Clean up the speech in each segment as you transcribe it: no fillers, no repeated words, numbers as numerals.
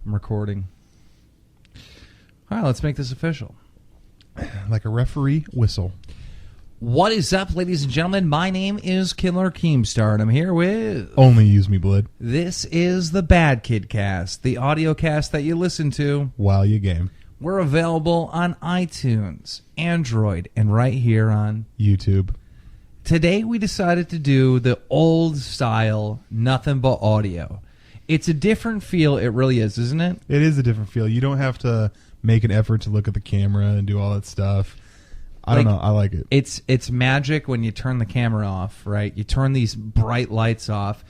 I'm recording. All right, let's make this official. Like a referee whistle. What is up, ladies and gentlemen? My name is Killer Keemstar, and I'm here with... Only use me, blood. This is the BadKidCast, the audio cast that you listen to while you game. We're available on iTunes, Android, and right here on YouTube. Today we decided to do the old style, nothing but audio. It's a different feel, it really is, isn't it? It is a different feel. You don't have to make an effort to look at the camera and do all that stuff. I don't know. I like it. It's magic when you turn the camera off, right? You turn these bright lights off.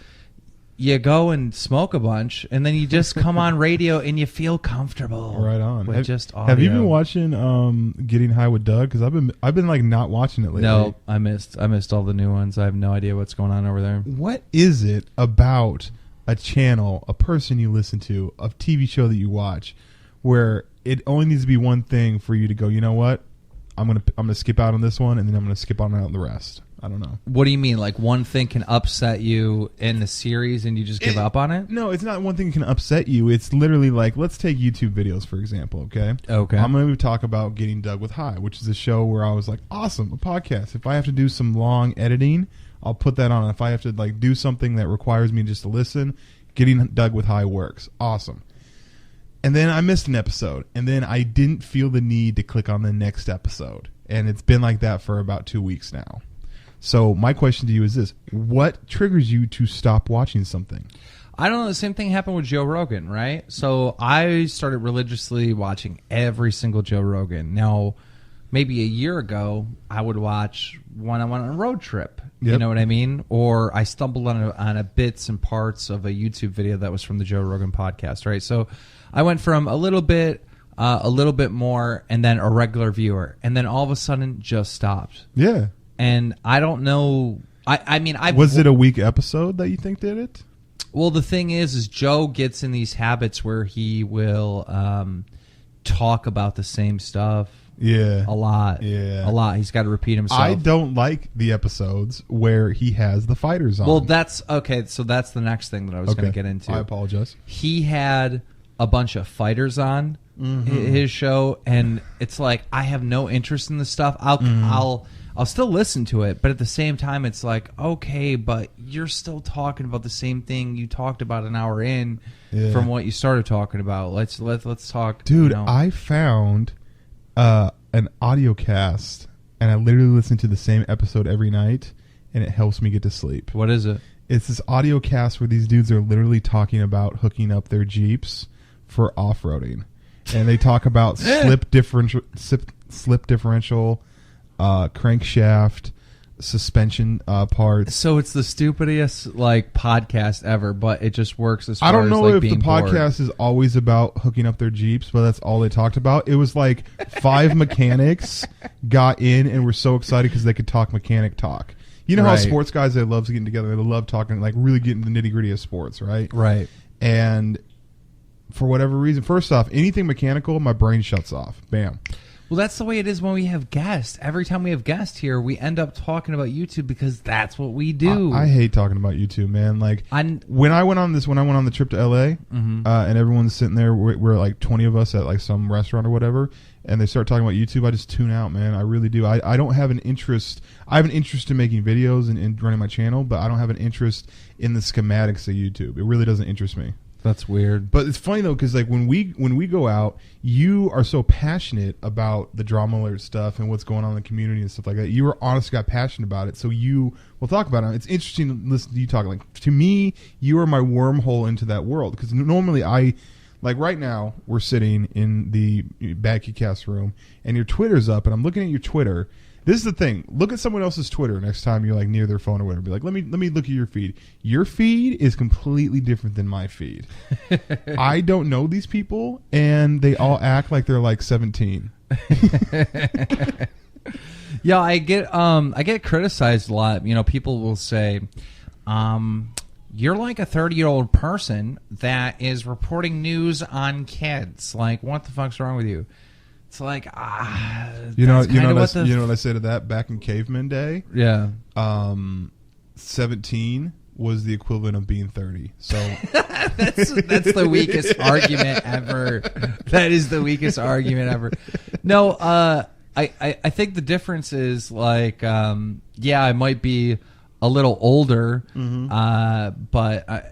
You go and smoke a bunch, and then you just come on radio and you feel comfortable. Right on. Just audio. Have you been watching Getting High with Doug? Because I've been like not watching it lately. No, I missed all the new ones. I have no idea what's going on over there. What is it about a channel, a person you listen to, a TV show that you watch, where it only needs to be one thing for you to go, you know what? I'm gonna skip out on this one, and then I'm gonna skip on out on the rest. I don't know. What do you mean? Like one thing can upset you in the series, and you just give up on it? No, it's not one thing can upset you. It's literally like, let's take YouTube videos for example. Okay. Okay. I'm gonna talk about Getting Doug with High, which is a show where I was like, awesome, a podcast. If I have to do some long editing, I'll put that on. If I have to like do something that requires me just to listen, Getting Doug with High works. Awesome. And then I missed an episode, and then I didn't feel the need to click on the next episode. And it's been like that for about 2 weeks now. So my question to you is this. What triggers you to stop watching something? I don't know. The same thing happened with Joe Rogan, right? So I started religiously watching every single Joe Rogan. Now, maybe a year ago, I would watch when I went on a road trip. Yep. You know what I mean? Or I stumbled on a bits and parts of a YouTube video that was from the Joe Rogan podcast, right? So I went from a little bit more, and then a regular viewer, and then all of a sudden just stopped. Yeah. And I don't know. I mean, was it a weak episode that you think did it? Well, the thing is Joe gets in these habits where he will talk about the same stuff. Yeah. A lot. Yeah. A lot. He's got to repeat himself. I don't like the episodes where he has the fighters on. Well, that's okay. So that's the next thing that I was going to get into. I apologize. He had a bunch of fighters on his show, and it's like, I have no interest in this stuff. I'll still listen to it, but at the same time, it's like, okay, but you're still talking about the same thing you talked about an hour in from what you started talking about. Let's talk. Dude, I found an audio cast, and I literally listen to the same episode every night, and it helps me get to sleep. What is it? It's this audio cast where these dudes are literally talking about hooking up their Jeeps for off-roading, and they talk about slip differential, crankshaft, suspension parts. So it's the stupidest like podcast ever, but it just works as far as I don't know like if being the podcast bored. is always about hooking up their Jeeps, but that's all they talked about. It was like 5 mechanics got in and were so excited because they could talk mechanic talk. You know how sports guys, they love getting together, they love talking, like really getting the nitty gritty of sports, right? Right. And for whatever reason, first off, anything mechanical, my brain shuts off. Bam. Well, that's the way it is when we have guests. Every time we have guests here, we end up talking about YouTube because that's what we do. I hate talking about YouTube, man. Like when I went on the trip to LA, and everyone's sitting there, we're like 20 of us at like some restaurant or whatever, and they start talking about YouTube, I just tune out, man. I really do. I don't have an interest. I have an interest in making videos and running my channel, but I don't have an interest in the schematics of YouTube. It really doesn't interest me. That's weird. But it's funny though, because like when we go out, you are so passionate about the drama alert stuff and what's going on in the community and stuff like that. You are honestly got passionate about it, so you will talk about it. It's interesting to listen to you talk. Like to me, you are my wormhole into that world, because normally like right now we're sitting in the BadKidCast room and your Twitter's up, and I'm looking at your Twitter. This is the thing. Look at someone else's Twitter next time you're like near their phone or whatever. Be like, let me look at your feed. Your feed is completely different than my feed. I don't know these people, and they all act like they're like 17. Yeah, I get criticized a lot. You know, people will say, you're like a 30-year-old person that is reporting news on kids. Like, what the fuck's wrong with you? It's like, you know what I say to that back in caveman day? Yeah. 17 was the equivalent of being 30. So that's the weakest argument ever. That is the weakest argument ever. No, I think the difference is like, I might be a little older, but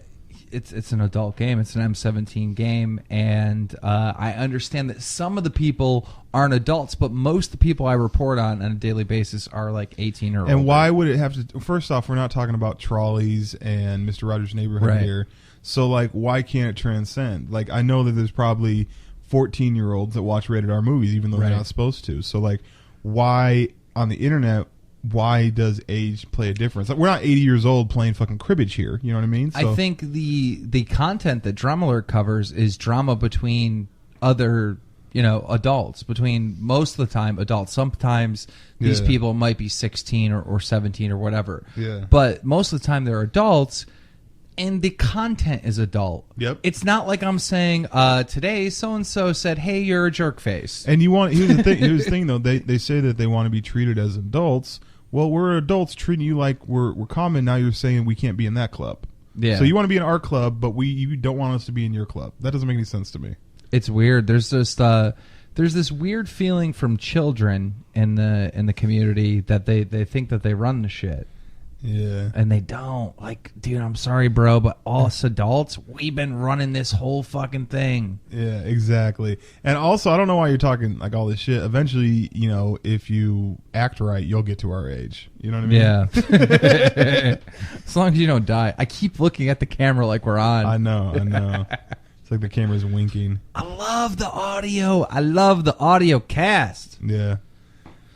it's an adult game. It's an M17 game, and I understand that some of the people aren't adults, but most of the people I report on a daily basis are like 18 or older. And why would it have to? First off, we're not talking about Trolleys and Mr. Rogers' Neighborhood here. So, like, why can't it transcend? Like, I know that there's probably 14-year-olds that watch rated R movies, even though they're not supposed to. So, like, why on the internet? Why does age play a difference? Like, we're not 80 years old playing fucking cribbage here. You know what I mean? So, I think the content that Drama Alert covers is drama between other, adults. Between most of the time adults. Sometimes these people might be 16 or 17 or whatever. Yeah. But most of the time they're adults, and the content is adult. Yep. It's not like I'm saying today so and so said, "Hey, you're a jerk face." And here's the thing though. They say that they want to be treated as adults. Well, we're adults treating you like we're common. Now you're saying we can't be in that club. Yeah. So you want to be in our club, but you don't want us to be in your club. That doesn't make any sense to me. It's weird. There's just there's this weird feeling from children in the community that they think that they run the shit. Yeah. And they don't. Like, dude, I'm sorry, bro, but us adults, we've been running this whole fucking thing. Yeah, exactly. And also, I don't know why you're talking like all this shit. Eventually, if you act right, you'll get to our age. You know what I mean? Yeah. As long as you don't die. I keep looking at the camera like we're on. I know. It's like the camera's winking. I love the audio. I love the audio cast. Yeah.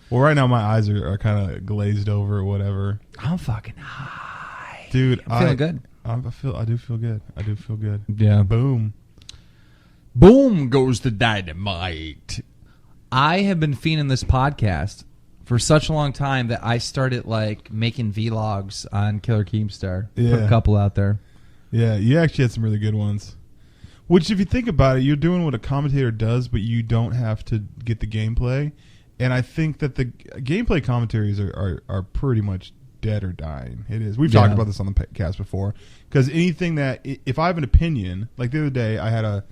Well, right now my eyes are kind of glazed over or whatever. I'm fucking high. Dude, I'm feeling good. I do feel good. Yeah. Boom. Boom goes the dynamite. I have been fiending this podcast for such a long time that I started like making vlogs on Killer Keemstar. Yeah. Put a couple out there. Yeah, you actually had some really good ones. Which, if you think about it, you're doing what a commentator does, but you don't have to get the gameplay. And I think that the gameplay commentaries are pretty much dead or dying. It is. We've talked about this on the podcast before. Because anything that, if I have an opinion, like the other day I had a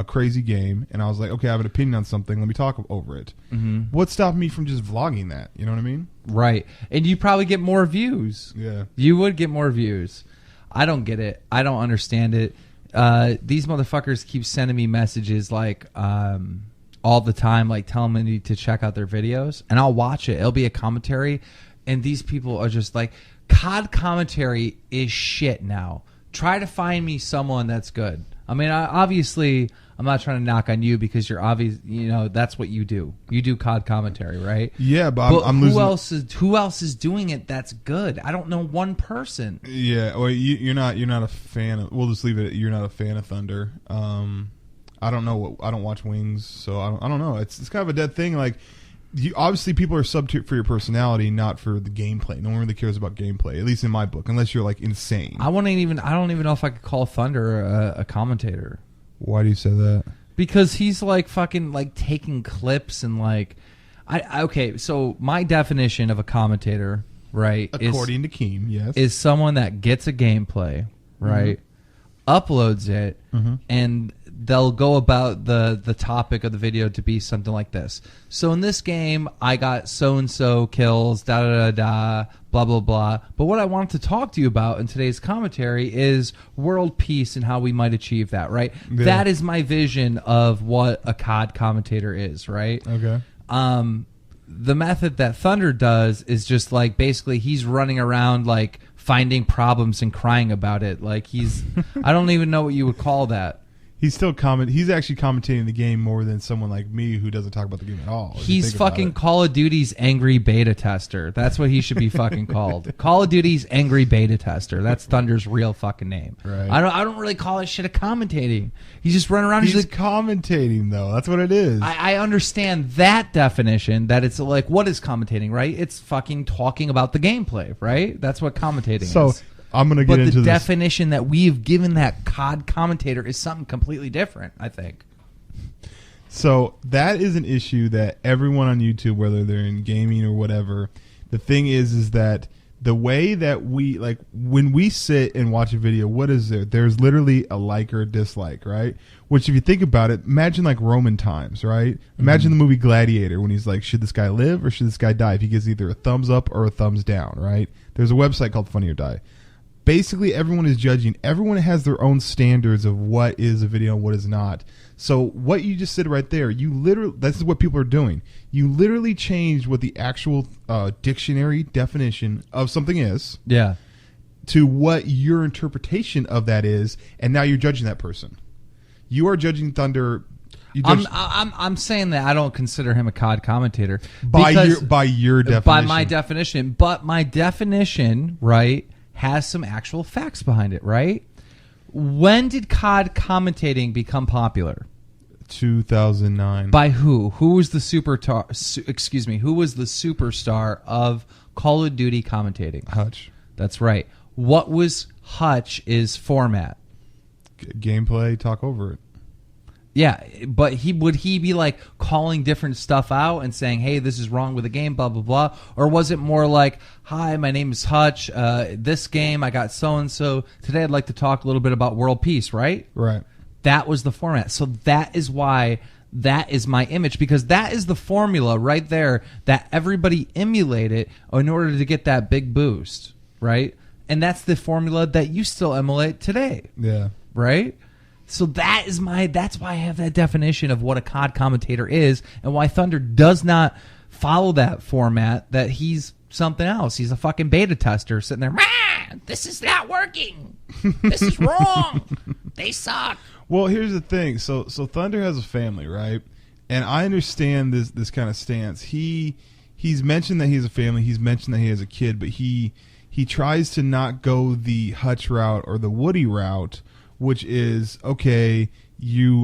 crazy game, and I was like, okay, I have an opinion on something. Let me talk over it. Mm-hmm. What's stopping me from just vlogging that? You know what I mean? Right. And you probably get more views. Yeah. You would get more views. I don't get it. I don't understand it. These motherfuckers keep sending me messages like all the time, like telling me to check out their videos, and I'll watch it. It'll be a commentary, and these people are just like, COD commentary is shit now. Try to find me someone that's good. I mean, obviously, I'm not trying to knock on you because you're obvious. That's what you do. You do COD commentary, right? Yeah, but I'm who losing. Who else is doing it that's good? I don't know one person. Yeah, well, you're not a fan of. We'll just leave it. You're not a fan of Thunder. I don't know. I don't watch Wings, so I don't know. It's kind of a dead thing. Like, obviously, people are subbed for your personality, not for the gameplay. No one really cares about gameplay, at least in my book, unless you're like insane. I don't even know if I could call Thunder a commentator. Why do you say that? Because he's like fucking like taking clips and like, okay. So my definition of a commentator, right, according to Keem, yes, is someone that gets a gameplay, right, uploads it, and they'll go about the topic of the video to be something like this. So in this game, I got so-and-so kills, da-da-da-da, blah, blah, blah. But what I wanted to talk to you about in today's commentary is world peace and how we might achieve that, right? Yeah. That is my vision of what a COD commentator is, right? Okay. The method that Thunder does is just like basically he's running around like finding problems and crying about it. Like he's, I don't even know what you would call that. He's still He's actually commentating the game more than someone like me who doesn't talk about the game at all. He's fucking Call of Duty's angry beta tester. That's what he should be fucking called. Call of Duty's angry beta tester. That's Thunder's real fucking name. Right. I don't really call it shit a commentating. He's just running around. He's like commentating though. That's what it is. I understand that definition. That it's like, what is commentating? Right? It's fucking talking about the gameplay. Right? That's what commentating is. I'm going to get into this. But the this. definition that we've given that COD commentator is something completely different, I think. So that is an issue that everyone on YouTube, whether they're in gaming or whatever, the thing is that the way that we like when we sit and watch a video, what is there? There's literally a like or a dislike, right? Which if you think about it, imagine like Roman times, right? Imagine the movie Gladiator when he's like, should this guy live or should this guy die? If he gives either a thumbs up or a thumbs down, right? There's a website called Funny or Die. Basically, everyone is judging. Everyone has their own standards of what is a video and what is not. So what you just said right there, this is what people are doing. You literally changed what the actual dictionary definition of something is. Yeah. To what your interpretation of that is, and now you're judging that person. You are judging Thunder. I'm saying that I don't consider him a COD commentator by your definition. By my definition, but my definition, right, has some actual facts behind it, right? When did COD commentating become popular? 2009. By who? Who was the Who was the superstar of Call of Duty commentating? Hutch. That's right. What was Hutch's format? Gameplay, talk over it. Yeah, but would he be like calling different stuff out and saying, "Hey, this is wrong with the game," blah blah blah, or was it more like, "Hi, my name is Hutch. This game I got so and so today. I'd like to talk a little bit about world peace." Right. Right. That was the format. So that is why that is my image, because that is the formula right there that everybody emulated in order to get that big boost, right? And that's the formula that you still emulate today. Yeah. Right? So that's why I have that definition of what a COD commentator is, and why Thunder does not follow that format, that he's something else. He's a fucking beta tester sitting there, this is not working. This is wrong. They suck. Well, here's the thing. So Thunder has a family, right? And I understand this kind of stance. He's mentioned that he has a family. He's mentioned that he has a kid, but he tries to not go the Hutch route or the Woody route, which is, okay,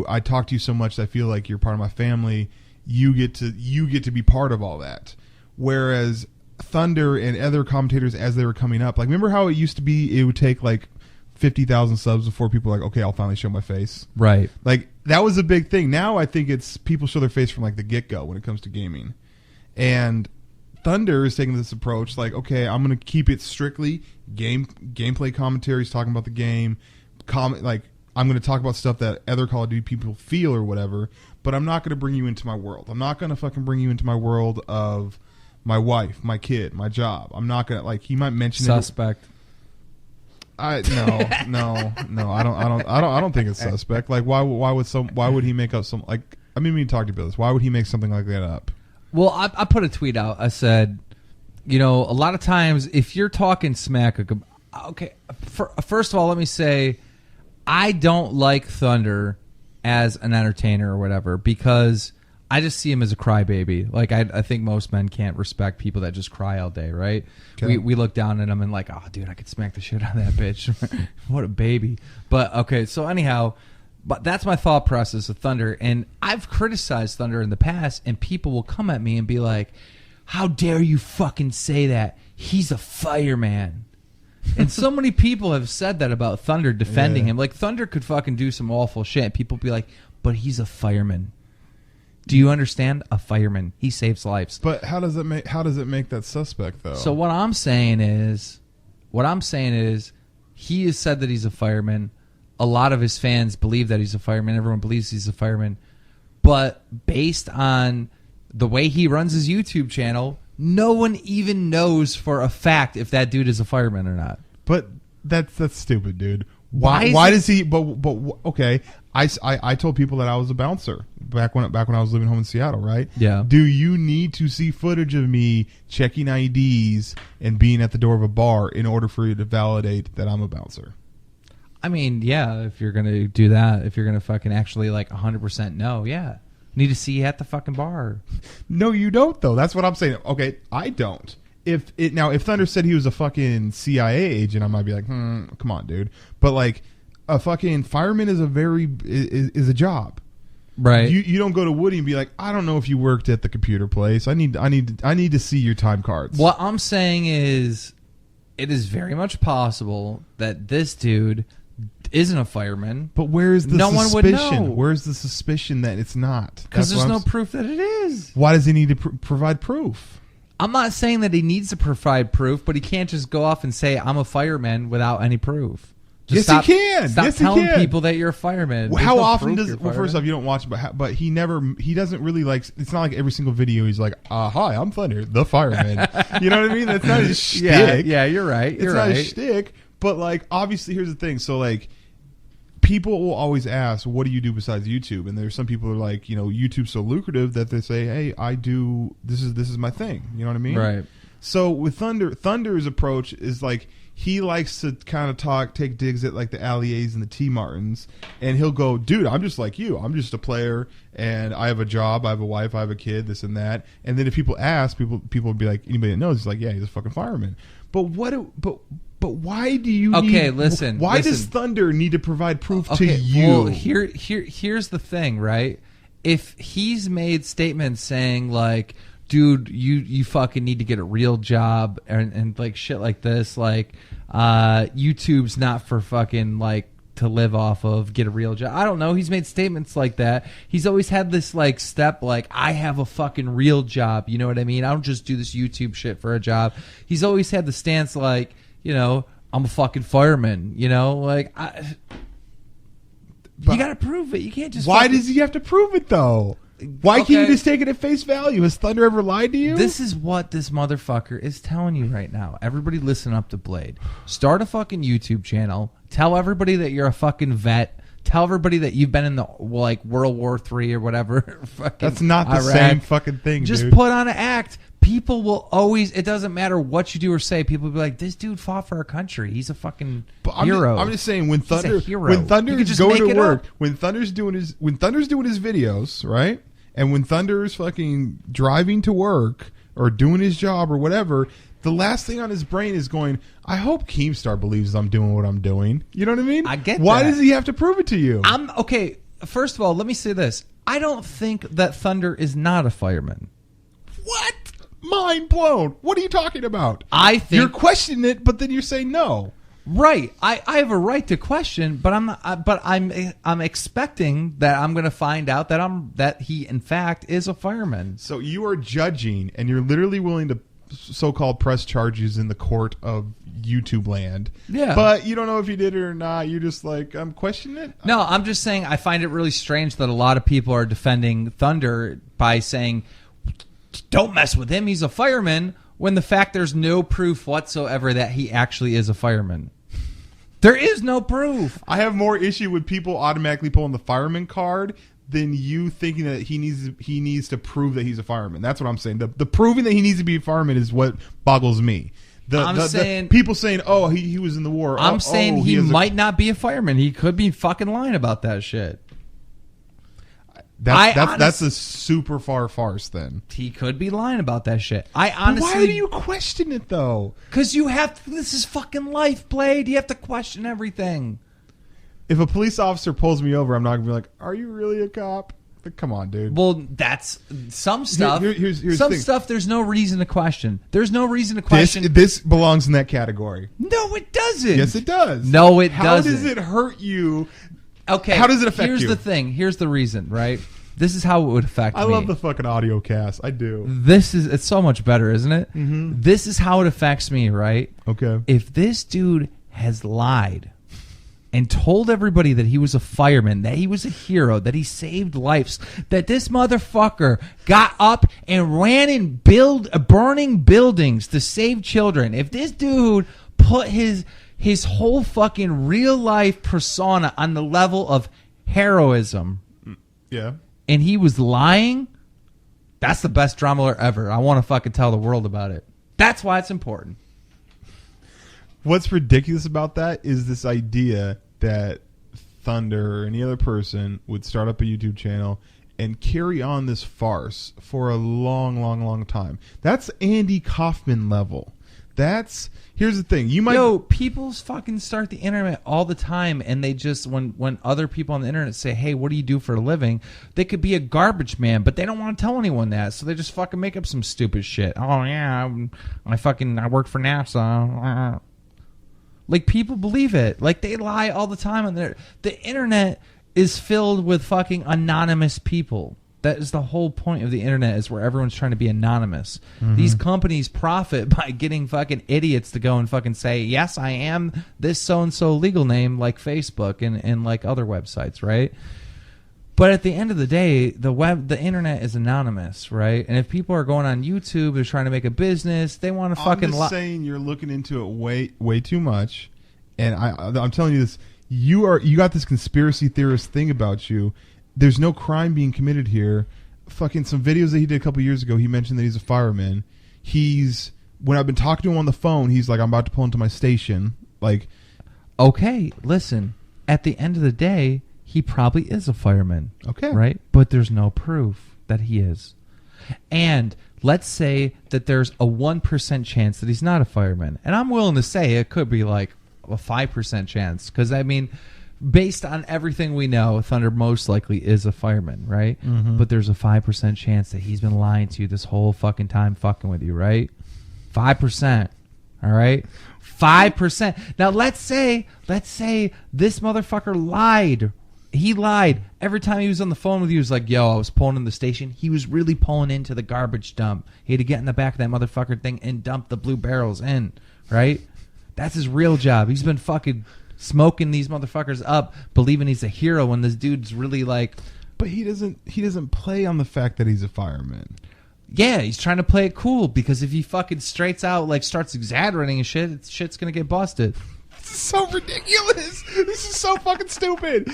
I talk to you so much that I feel like you're part of my family. You get to be part of all that. Whereas Thunder and other commentators, as they were coming up, like, remember how it used to be, it would take like 50,000 subs before people were like, okay, I'll finally show my face. Right. Like, that was a big thing. Now I think it's people show their face from like the get-go when it comes to gaming. And Thunder is taking this approach like, okay, I'm going to keep it strictly gameplay commentaries, talking about the game, like, I'm going to talk about stuff that other Call of Duty people feel or whatever, but I'm not going to bring you into my world. I'm not going to fucking bring you into my world of my wife, my kid, my job. I'm not going to, like, he might mention suspect. No. I don't think it's suspect. Like, why would he make up some, like, I mean, we talked about this. Why would he make something like that up? Well, I put a tweet out. I said, a lot of times if you're talking smack, okay, first of all, let me say, I don't like Thunder as an entertainer or whatever, because I just see him as a crybaby. Like, I think most men can't respect people that just cry all day, right? Okay. We look down at him and like, oh, dude, I could smack the shit out of that bitch. What a baby. But, okay, so anyhow, but that's my thought process of Thunder. And I've criticized Thunder in the past, and people will come at me and be like, how dare you fucking say that? He's a fireman. And so many people have said that about Thunder, defending him. Like, Thunder could fucking do some awful shit, and people be like, but he's a fireman. Do you understand? A fireman. He saves lives. But how does it make that suspect, though? So what I'm saying is he has said that he's a fireman. A lot of his fans believe that he's a fireman. Everyone believes he's a fireman. But based on the way he runs his YouTube channel, no one even knows for a fact if that dude is a fireman or not. But that's stupid, dude. Why does he? But okay. I told people that I was a bouncer back when I was living home in Seattle, right? Yeah. Do you need to see footage of me checking IDs and being at the door of a bar in order for you to validate that I'm a bouncer? I mean, yeah. If you're gonna do that, if you're gonna fucking actually like 100% know, yeah. Need to see you at the fucking bar. No, you don't, though. That's what I'm saying. Okay, I don't. If Thunder said he was a fucking CIA agent, I might be like, come on, dude. But like, a fucking fireman is a job, right? You don't go to Woody and be like, I don't know if you worked at the computer place. I need to see your time cards. What I'm saying is, it is very much possible that this dude isn't a fireman. But where is the suspicion? One would know. Where's the suspicion that it's not? Because there's no proof that it is. Why does he need to provide proof? I'm not saying that he needs to provide proof, but he can't just go off and say, I'm a fireman without any proof. Just Yes, he can. Stop Yes, he telling can. people that you're a fireman. Well, There's how no often proof does? you're a Well, first fireman. off, you don't watch, but he doesn't really like. It's not like every single video he's like, "Hi, I'm Thunder, the fireman." You know what I mean? That's not his shtick. Yeah, you're right. It's not his shtick. But like, obviously, here's the thing. So like, people will always ask, "What do you do besides YouTube?" And there's some people who are like, YouTube's so lucrative that they say, "Hey, I do this is my thing." You know what I mean? Right. So with Thunder's approach is like, he likes to kind of take digs at like the Alliés and the T Martins, and he'll go, dude, I'm just like you. I'm just a player, and I have a job, I have a wife, I have a kid, this and that. And then if people ask, people will be like, anybody that knows, he's like, yeah, he's a fucking fireman. But why do you? Listen. Why does Thunder need to provide proof to Okay, you? well, here's the thing, right? If he's made statements saying like, dude, you fucking need to get a real job and like shit like this, like YouTube's not for fucking like to live off of, get a real job. I don't know. He's made statements like that. He's always had this like step like, I have a fucking real job. You know what I mean? I don't just do this YouTube shit for a job. He's always had the stance like, I'm a fucking fireman, like you got to prove it. You can't just. Why does he have to prove it though? Why can't you just take it at face value? Has Thunder ever lied to you? This is what this motherfucker is telling you right now. Everybody listen up to Blade. Start a fucking YouTube channel. Tell everybody that you're a fucking vet. Tell everybody that you've been in the like World War III or whatever. That's not the Iraq. same fucking thing, Just dude. put on an act. People will always, it doesn't matter what you do or say, people will be like, this dude fought for our country. He's a fucking hero. I'm just saying when Thunder He's a hero. when Thunder's just going make to it work, up. when Thunder's doing his videos, right? And when Thunder's fucking driving to work or doing his job or whatever, the last thing on his brain is going, I hope Keemstar believes I'm doing what I'm doing. You know what I mean? I get Why that. does he have to prove it to you? Okay, first of all, let me say this. I don't think that Thunder is not a fireman. What? Mind blown. What are you talking about? I think you're questioning it, but then you're saying no. Right, I have a right to question, but I'm expecting that I'm going to find out that he in fact is a fireman. So you are judging, and you're literally willing to so-called press charges in the court of YouTube land. Yeah, but you don't know if you did it or not. You're just like, I'm questioning it. No, I'm just saying I find it really strange that a lot of people are defending Thunder by saying, "Don't mess with him. He's a fireman." When the fact there's no proof whatsoever that he actually is a fireman. There is no proof. I have more issue with people automatically pulling the fireman card than you thinking that he needs to prove that he's a fireman. That's what I'm saying. The proving that he needs to be a fireman is what boggles me. The people saying, "Oh, he was in the war." I'm saying he might not be a fireman. He could be fucking lying about that shit. That's a super far farce. Then he could be lying about that shit. I honestly. But why do you question it though? Because you have to, this is fucking life, Blade. You have to question everything. If a police officer pulls me over, I'm not gonna be like, "Are you really a cop?" Like, come on, dude. Well, that's some stuff. Here's some the thing. stuff. There's no reason to question. There's no reason to question. This belongs in that category. No, it doesn't. Yes, it does. No, it doesn't. How does it hurt you? Okay. How does it affect you? Here's the thing. Here's the reason, right? This is how it would affect me. I love the fucking audio cast. I do. It's so much better, isn't it? Mm-hmm. This is how it affects me, right? Okay. If this dude has lied and told everybody that he was a fireman, that he was a hero, that he saved lives, that this motherfucker got up and ran in burning buildings to save children. If this dude put his whole fucking real life persona on the level of heroism, yeah, and he was lying, that's the best drama ever. I want to fucking tell the world about it. That's why it's important. What's ridiculous about that is this idea that Thunder or any other person would start up a YouTube channel and carry on this farce for a long, long, long time. That's Andy Kaufman level. Here's the thing. People fucking start the internet all the time, and they just when other people on the internet say, "Hey, what do you do for a living?" They could be a garbage man, but they don't want to tell anyone that, so they just fucking make up some stupid shit. Oh yeah, I work for NASA. Like, people believe it. Like, they lie all the time on there. The internet is filled with fucking anonymous people. That is the whole point of the internet, is where everyone's trying to be anonymous. These companies profit by getting fucking idiots to go and fucking say, yes, I am this so-and-so legal name, like Facebook and like other websites, right? But at the end of the day, the internet is anonymous, right? And if people are going on YouTube, they're trying to make a business, they want to fucking... I'm just saying you're looking into it way too much. And I'm telling you this, you got this conspiracy theorist thing about you. There's no crime being committed here. Fucking some videos that he did a couple years ago, he mentioned that he's a fireman. When I've been talking to him on the phone, he's like, I'm about to pull into my station. Like, okay, listen. At the end of the day, he probably is a fireman. Okay. Right? But there's no proof that he is. And let's say that there's a 1% chance that he's not a fireman. And I'm willing to say it could be like a 5% chance. Because, I mean... based on everything we know, Thunder most likely is a fireman, right? But there's a 5% chance that he's been lying to you this whole fucking time fucking with you, right? 5%. All right? 5%. Now, let's say this motherfucker lied. He lied. Every time he was on the phone with you, he was like, yo, I was pulling in the station. He was really pulling into the garbage dump. He had to get in the back of that motherfucker thing and dump the blue barrels in, right? That's his real job. He's been fucking... smoking these motherfuckers up, believing he's a hero when this dude's really like... But he doesn't play on the fact that he's a fireman. Yeah, he's trying to play it cool, because if he fucking straights out, like, starts exaggerating and shit's gonna get busted. This is so ridiculous. This is so fucking stupid.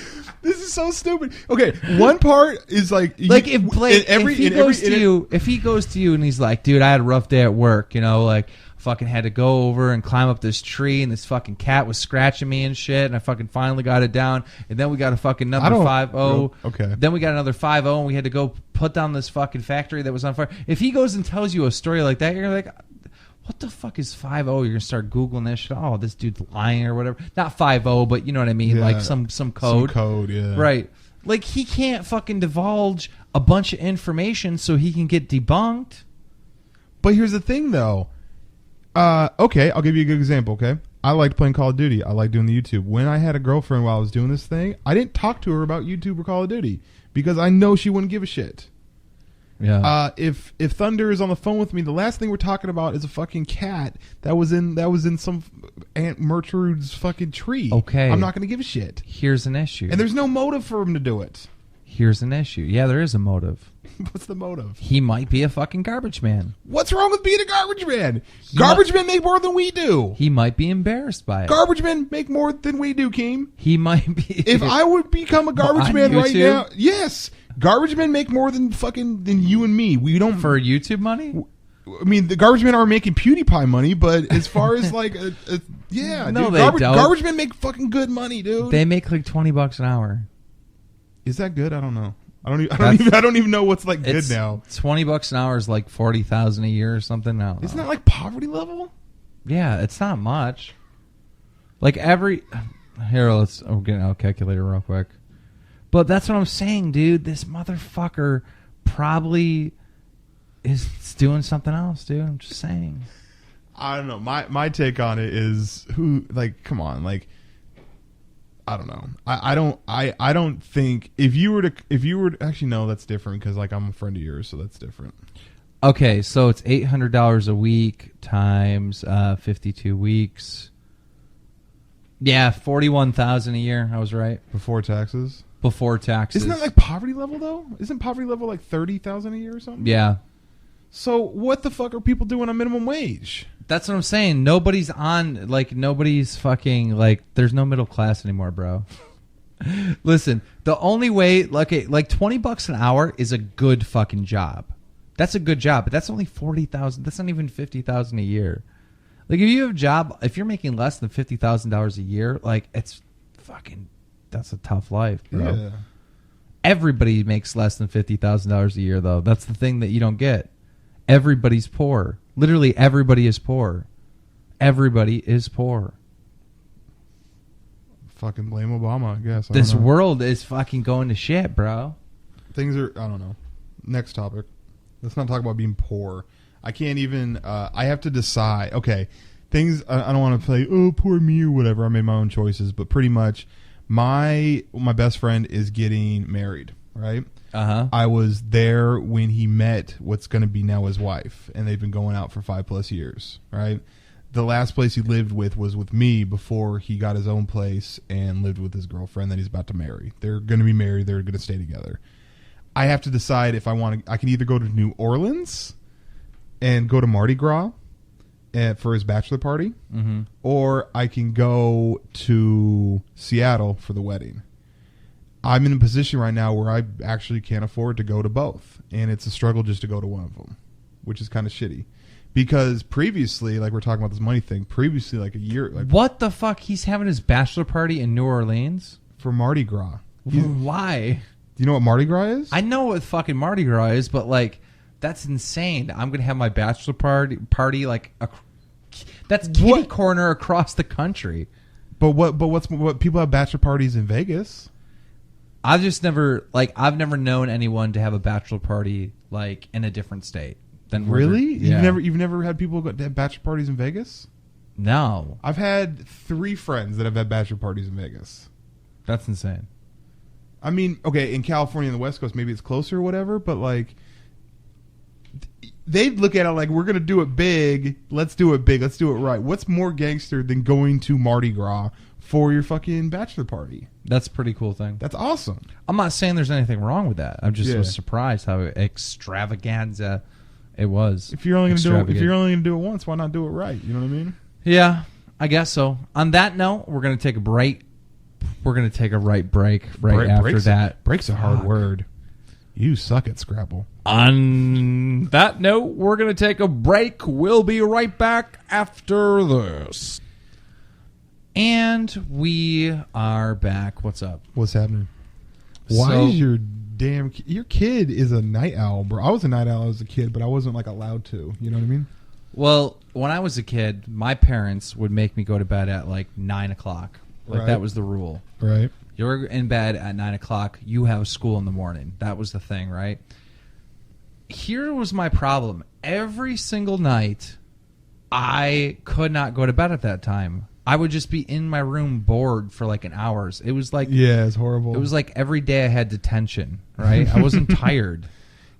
This is so stupid. Okay, one part is like... if he goes to you and he's like, dude, I had a rough day at work, you know, like... fucking had to go over and climb up this tree, and this fucking cat was scratching me and shit, and I fucking finally got it down, and then we got a fucking number 5-0. Okay. Then we got another 5-0, and we had to go put down this fucking factory that was on fire. If he goes and tells you a story like that, you're like, what the fuck is 5-0? You're going to start Googling this shit. Oh, this dude's lying or whatever. Not 5-0, but you know what I mean? Yeah. Like some code. Some code, yeah. Right. Like, he can't fucking divulge a bunch of information so he can get debunked. But here's the thing, though. Okay, I'll give you a good example, okay? I liked playing Call of Duty. I liked doing the YouTube. When I had a girlfriend while I was doing this thing, I didn't talk to her about YouTube or Call of Duty because I know she wouldn't give a shit. Yeah. If Thunder is on the phone with me, the last thing we're talking about is a fucking cat that was in some Aunt Mertrude's fucking tree. Okay. I'm not going to give a shit. Here's an issue. And there's no motive for him to do it. Here's an issue. Yeah, there is a motive. What's the motive? He might be a fucking garbage man. What's wrong with being a garbage man? Garbage men make more than we do. He might be embarrassed by it. Garbage men make more than we do, Keem. He might be. If I would become a garbage man right now, yes, garbage men make more than you and me. We don't for YouTube money. I mean, the garbage men are making PewDiePie money, but as far as like, yeah, no, dude, they don't. Garbage men make fucking good money, dude. They make like $20 an hour. Is that good? I don't know. I don't even know what's like good now. $20 an hour is like $40,000 a year or something. Now isn't that like poverty level? Yeah, it's not much. Like we'll get out a calculator real quick. But that's what I'm saying, dude. This motherfucker probably is doing something else, dude. I'm just saying. I don't know. My take on it is come on, like. I don't know. I don't think if you were to actually no, that's different because like I'm a friend of yours, so that's different. Okay, so it's $800 a week times 52 weeks. Yeah, $41,000 a year. I was right. Before taxes. Before taxes. Isn't that like poverty level though? Isn't poverty level like $30,000 a year or something? Yeah. So what the fuck are people doing on minimum wage? That's what I'm saying. Nobody's fucking like. There's no middle class anymore, bro. Listen, the only way, like $20 an hour is a good fucking job. That's a good job, but that's only $40,000. That's not even $50,000 a year. Like if you have a job, if you're making less than $50,000 a year, like it's fucking. That's a tough life, bro. Yeah. Everybody makes less than $50,000 a year, though. That's the thing that you don't get. Everybody's poor. Literally, everybody is poor. Everybody is poor. Fucking blame Obama, I guess. This world is fucking going to shit, bro. Things are, I don't know. Next topic. Let's not talk about being poor. I can't even, I have to decide. Okay, things, I don't want to say, oh, poor me or whatever. I made my own choices, but pretty much my best friend is getting married. right? Uh-huh. I was there when he met what's going to be now his wife, and they've been going out for 5+ years, right? The last place he lived with was with me before he got his own place and lived with his girlfriend that he's about to marry. They're going to be married. They're going to stay together. I have to decide if I want to. I can either go to New Orleans and go to Mardi Gras for his bachelor party, or I can go to Seattle for the wedding. I'm in a position right now where I actually can't afford to go to both, and it's a struggle just to go to one of them, which is kind of shitty. Because previously, like we're talking about this money thing, previously like a year... like what the fuck? He's having his bachelor party in New Orleans? For Mardi Gras. Why? Do you know what Mardi Gras is? I know what fucking Mardi Gras is, but like, that's insane. I'm going to have my bachelor party like... that's kitty corner across the country. But what people have bachelor parties in Vegas? I've never known anyone to have a bachelor party like in a different state. Really? Yeah. You've never had people go to have bachelor parties in Vegas? No. I've had 3 friends that have had bachelor parties in Vegas. That's insane. I mean, okay, in California and the West Coast, maybe it's closer or whatever, but like, they look at it like, we're going to do it big. Let's do it big. Let's do it right. What's more gangster than going to Mardi Gras for your fucking bachelor party? That's a pretty cool thing. That's awesome. I'm not saying there's anything wrong with that. I'm just was surprised how extravaganza it was. If you're only going to do it once, why not do it right? You know what I mean? Yeah, I guess so. On that note, we're going to take a break. We're going to take a break after that. Break's a hard word. You suck at Scrabble. On that note, we're going to take a break. We'll be right back after this. And we are back. What's up? What's happening? Why is your kid is a night owl, bro? I was a night owl as a kid, but I wasn't like allowed to. You know what I mean? Well, when I was a kid, my parents would make me go to bed at like 9 o'clock. Like that was the rule. Right. You're in bed at 9 o'clock. You have school in the morning. That was the thing, right? Here was my problem. Every single night, I could not go to bed at that time. I would just be in my room bored for like an hours. It was like... yeah, it's horrible. It was like every day I had detention, right? I wasn't tired.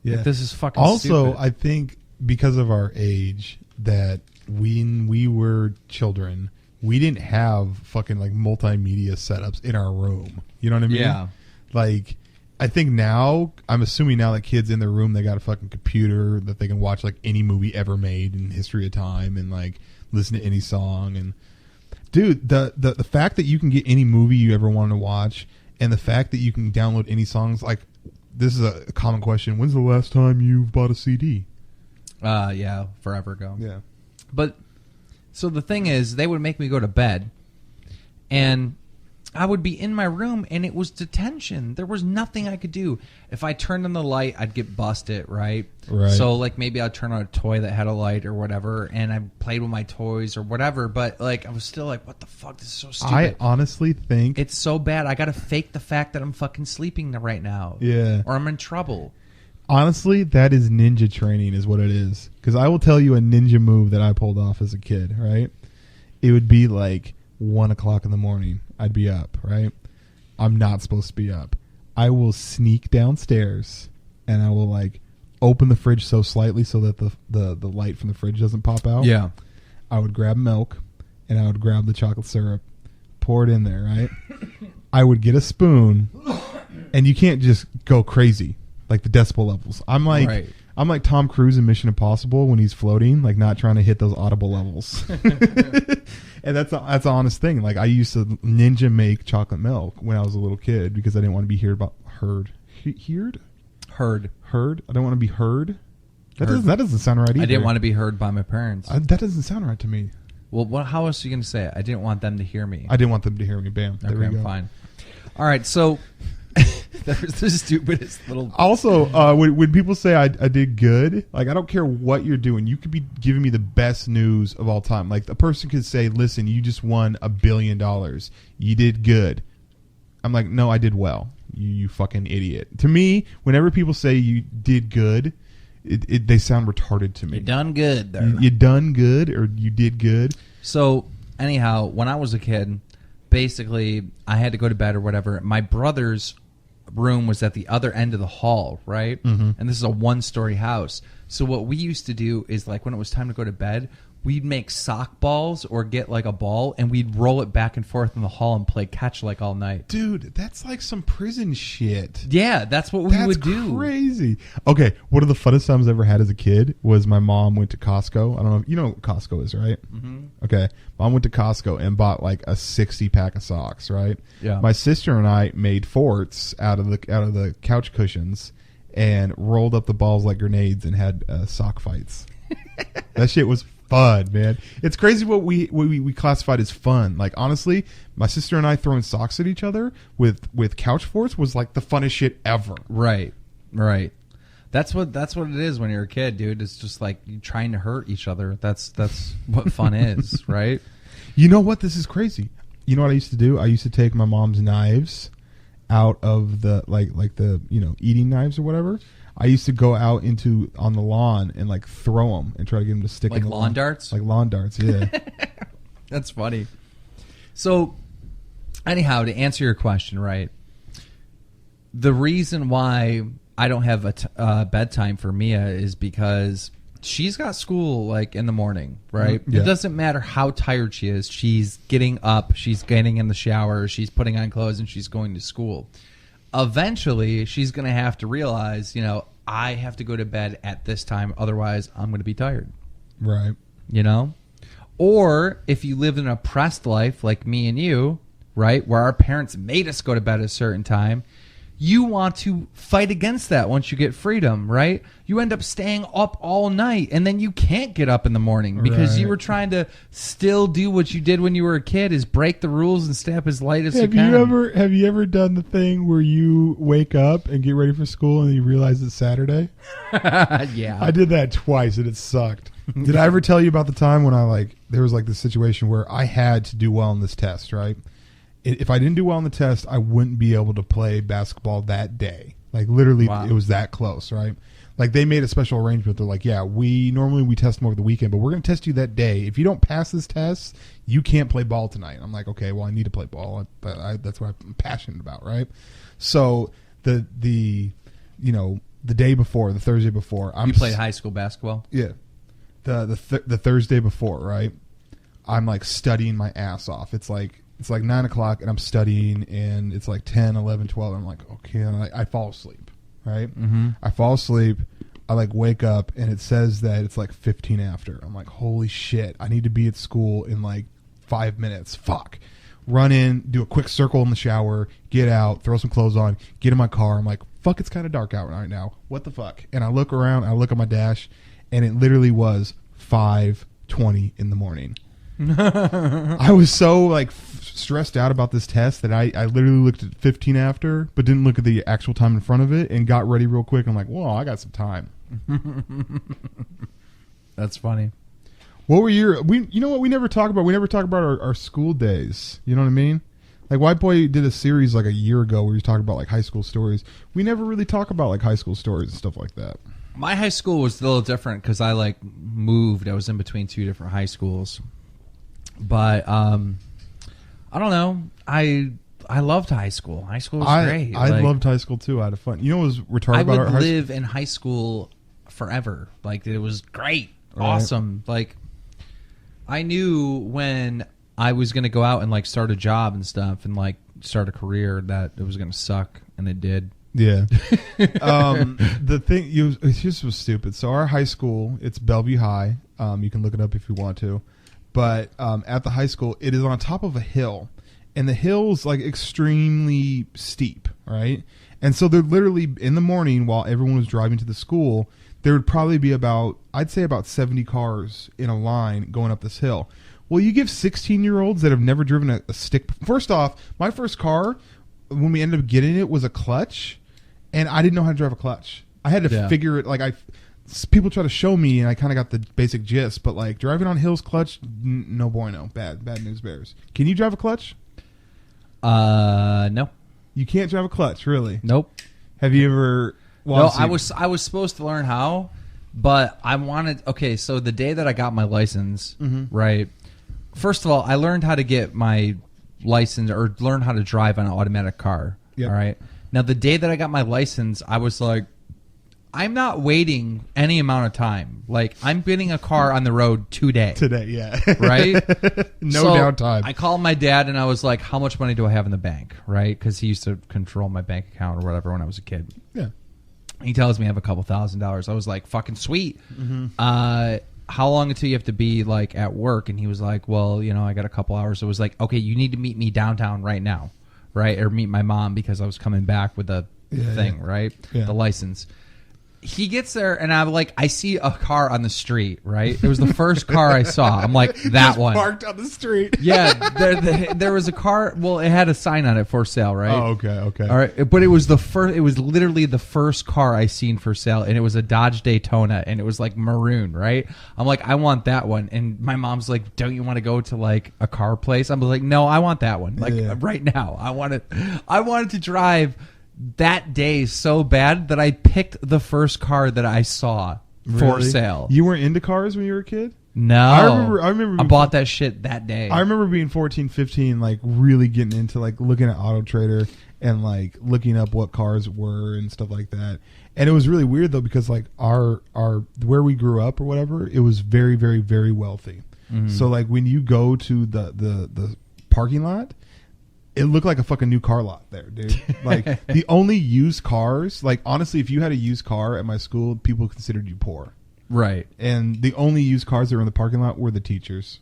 Yeah. Like, this is fucking also, stupid. I think because of our age, that when we were children, we didn't have fucking like multimedia setups in our room. You know what I mean? Yeah. Like, I think now, I'm assuming now that kids in their room, they got a fucking computer that they can watch like any movie ever made in history of time and like listen to any song. And dude, the fact that you can get any movie you ever want to watch, and the fact that you can download any songs, like, this is a common question. When's the last time you bought a CD? Yeah, forever ago. Yeah. But, so the thing is, they would make me go to bed, and I would be in my room, and it was detention. There was nothing I could do. If I turned on the light, I'd get busted, right? Right. So, like, maybe I'd turn on a toy that had a light or whatever, and I played with my toys or whatever, but, like, I was still like, what the fuck? This is so stupid. I honestly think... it's so bad. I gotta fake the fact that I'm fucking sleeping right now. Yeah. Or I'm in trouble. Honestly, that is ninja training is what it is. Because I will tell you a ninja move that I pulled off as a kid, right? It would be like 1 o'clock in the morning. I'd be up, right? I'm not supposed to be up. I will sneak downstairs and I will like open the fridge so slightly so that the light from the fridge doesn't pop out. Yeah. I would grab milk and I would grab the chocolate syrup, pour it in there, right? I would get a spoon, and you can't just go crazy. Like the decibel levels. I'm like Tom Cruise in Mission Impossible when he's floating, like not trying to hit those audible levels. And that's an honest thing. Like I used to ninja make chocolate milk when I was a little kid because I didn't want to be heard. I don't want to be heard. That doesn't sound right either. I didn't want to be heard by my parents. That doesn't sound right to me. Well, how else are you going to say it? I didn't want them to hear me. I didn't want them to hear me. Bam. There we go. I'm fine. All right, so that was the stupidest little... Also, when people say I did good, like I don't care what you're doing. You could be giving me the best news of all time. Like a person could say, listen, you just won $1 billion. You did good. I'm like, no, I did well. You fucking idiot. To me, whenever people say you did good, they sound retarded to me. You done good there. You done good or you did good. So, anyhow, when I was a kid, basically, I had to go to bed or whatever. My brothers room was at the other end of the hall, right? Mm-hmm. And this is a 1-story house. So what we used to do is, like, when it was time to go to bed, we'd make sock balls or get like a ball and we'd roll it back and forth in the hall and play catch like all night. Dude, that's like some prison shit. Yeah, that's what we would do. That's crazy. Okay, one of the funnest times I ever had as a kid was my mom went to Costco. I don't know if you know what Costco is, right? Mm-hmm. Okay, mom went to Costco and bought like a 60-pack of socks, right? Yeah. My sister and I made forts out of the couch cushions and rolled up the balls like grenades and had sock fights. That shit was fun, man. It's crazy what we classified as fun. Like, honestly, my sister and I throwing socks at each other with couch forts was like the funnest shit ever. Right. That's what it is when you're a kid, dude. It's just like you trying to hurt each other. That's what fun is, right? You know what? This is crazy. You know what I used to do? I used to take my mom's knives out of the like the eating knives or whatever. I used to go out on the lawn and like throw them and try to get them to stick like in the lawn darts. Like lawn darts, yeah. That's funny. So, anyhow, to answer your question, right? The reason why I don't have a bedtime for Mia is because she's got school like in the morning, right? Yeah. It doesn't matter how tired she is. She's getting up, she's getting in the shower, she's putting on clothes, and she's going to school. Eventually, she's going to have to realize, I have to go to bed at this time, otherwise I'm going to be tired. Right. Or if you live an oppressed life like me and you, right, where our parents made us go to bed at a certain time, you want to fight against that once you get freedom, right? You end up staying up all night, and then you can't get up in the morning because you were trying to still do what you did when you were a kid, is break the rules and stay up as late as you can. Have you ever done the thing where you wake up and get ready for school and you realize it's Saturday? Yeah. I did that twice and it sucked. Did I ever tell you about the time when there was like this situation where I had to do well in this test, right? If I didn't do well on the test, I wouldn't be able to play basketball that day. Like, literally, Wow. It was that close, right? Like, they made a special arrangement. They're like, yeah, normally we test them over the weekend, but we're going to test you that day. If you don't pass this test, you can't play ball tonight. I'm like, okay, well, I need to play ball. That's what I'm passionate about, right? So the day before, the Thursday before, You played high school basketball? Yeah. The Thursday before, right? I'm like studying my ass off. It's like 9 o'clock and I'm studying, and it's like 10, 11, 12. I'm like, okay. And I fall asleep, right? Mm-hmm. I fall asleep. I like wake up and it says that it's like 15 after. I'm like, holy shit. I need to be at school in like 5 minutes. Fuck. Run in, do a quick circle in the shower, get out, throw some clothes on, get in my car. I'm like, fuck, it's kind of dark out right now. What the fuck? And I look around, I look at my dash, and it literally was 5:20 in the morning. I was so like stressed out about this test that I literally looked at 15 after, but didn't look at the actual time in front of it, and got ready real quick. I'm like, whoa, I got some time. That's funny. What were you know what we never talk about? We never talk about our school days. You know what I mean? Like, White Boy did a series like a year ago where he talked about like high school stories. We never really talk about like high school stories and stuff like that. My high school was a little different because I like moved. I was in between 2 different high schools. But I don't know. I loved high school. High school was great. I loved high school too. I had fun. You know what was retarded I about our would high live in high school forever. Like, it was great. Right. Awesome. Like, I knew when I was going to go out and like start a job and stuff and like start a career that it was going to suck, and it did. Yeah. The thing it just was stupid. So our high school, it's Bellevue High. You can look it up if you want to. But at the high school, it is on top of a hill, and the hill's like extremely steep, right? And so they're literally in the morning while everyone was driving to the school, there would probably be I'd say about 70 cars in a line going up this hill. Well, you give 16-year-olds that have never driven a stick. First off, my first car, when we ended up getting it, was a clutch, and I didn't know how to drive a clutch. I had to figure it. Like, people try to show me, and I kind of got the basic gist, but like driving on hills clutch, no bueno. Bad news bears. Can you drive a clutch? No. You can't drive a clutch, really? Nope. Have you ever? Well, no, I was supposed to learn how, but I wanted. Okay, so the day that I got my license, right? First of all, I learned how to get my license or learn how to drive on an automatic car. Yep. All right. Now, the day that I got my license, I was like, I'm not waiting any amount of time. Like, I'm getting a car on the road today. Today, yeah. Right? No So downtime. I called my dad and I was like, how much money do I have in the bank? Right? Because he used to control my bank account or whatever when I was a kid. Yeah. He tells me I have a couple $1,000s. I was like, fucking sweet. Mm-hmm. How long until you have to be like at work? And he was like, well, you know, I got a couple hours. So it was like, okay, you need to meet me downtown right now. Right? Or meet my mom because I was coming back with a thing, right? Yeah. The license. He gets there, and I'm like, I see a car on the street, right? It was the first car I saw. I'm like, that Just one. parked on the street. Yeah, there was a car. Well, it had a sign on it for sale, right? Oh, okay. All right, but it was the first. It was literally the first car I seen for sale, and it was a Dodge Daytona, and it was like maroon, right? I'm like, I want that one, and my mom's like, don't you want to go to like a car place? I'm like, no, I want that one, like right now. I wanted to drive that day so bad that I picked the first car that I saw for sale. You weren't into cars when you were a kid? No. I remember I bought that shit that day. I remember being 14, 15, like really getting into like looking at Auto Trader and like looking up what cars were and stuff like that. And it was really weird though because like our where we grew up or whatever, it was very, very, very wealthy. Mm-hmm. So like when you go to the parking lot, it looked like a fucking new car lot there, dude. Like the only used cars, like honestly, if you had a used car at my school, people considered you poor. Right. And the only used cars that were in the parking lot were the teachers.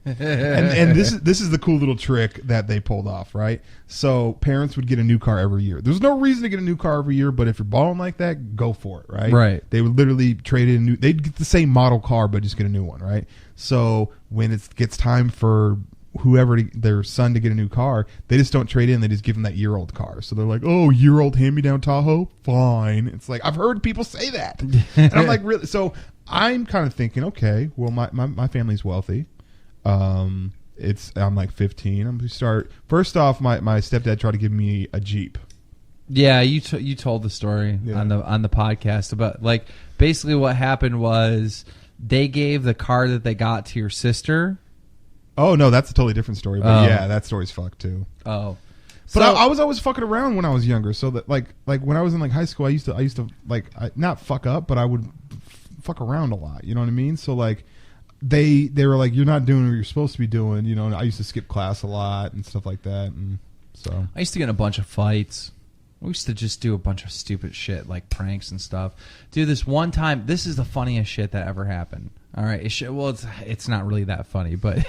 and this is the cool little trick that they pulled off, right? So parents would get a new car every year. There's no reason to get a new car every year, but if you're balling like that, go for it, right? Right. They would literally trade in they'd get the same model car, but just get a new one, right? So when it gets time for whoever their son to get a new car, they just don't trade in. They just give them that year-old car. So they're like, oh, year-old hand-me-down Tahoe? Fine. It's like, I've heard people say that. And I'm like, really? So I'm kind of thinking, okay, well, my family's wealthy. I'm like 15. I'm going to start. First off, my stepdad tried to give me a Jeep. Yeah, you told the story on the podcast about like basically what happened was they gave the car that they got to your sister. Oh no, that's a totally different story. But yeah, that story's fucked too. Oh, but I was always fucking around when I was younger. So that like when I was in like high school, I used to like not fuck up, but I would fuck around a lot. You know what I mean? So like they were like, you're not doing what you're supposed to be doing. You know, and I used to skip class a lot and stuff like that. And so I used to get in a bunch of fights. We used to just do a bunch of stupid shit like pranks and stuff. Dude, this one time, this is the funniest shit that ever happened. All right, it's not really that funny, but.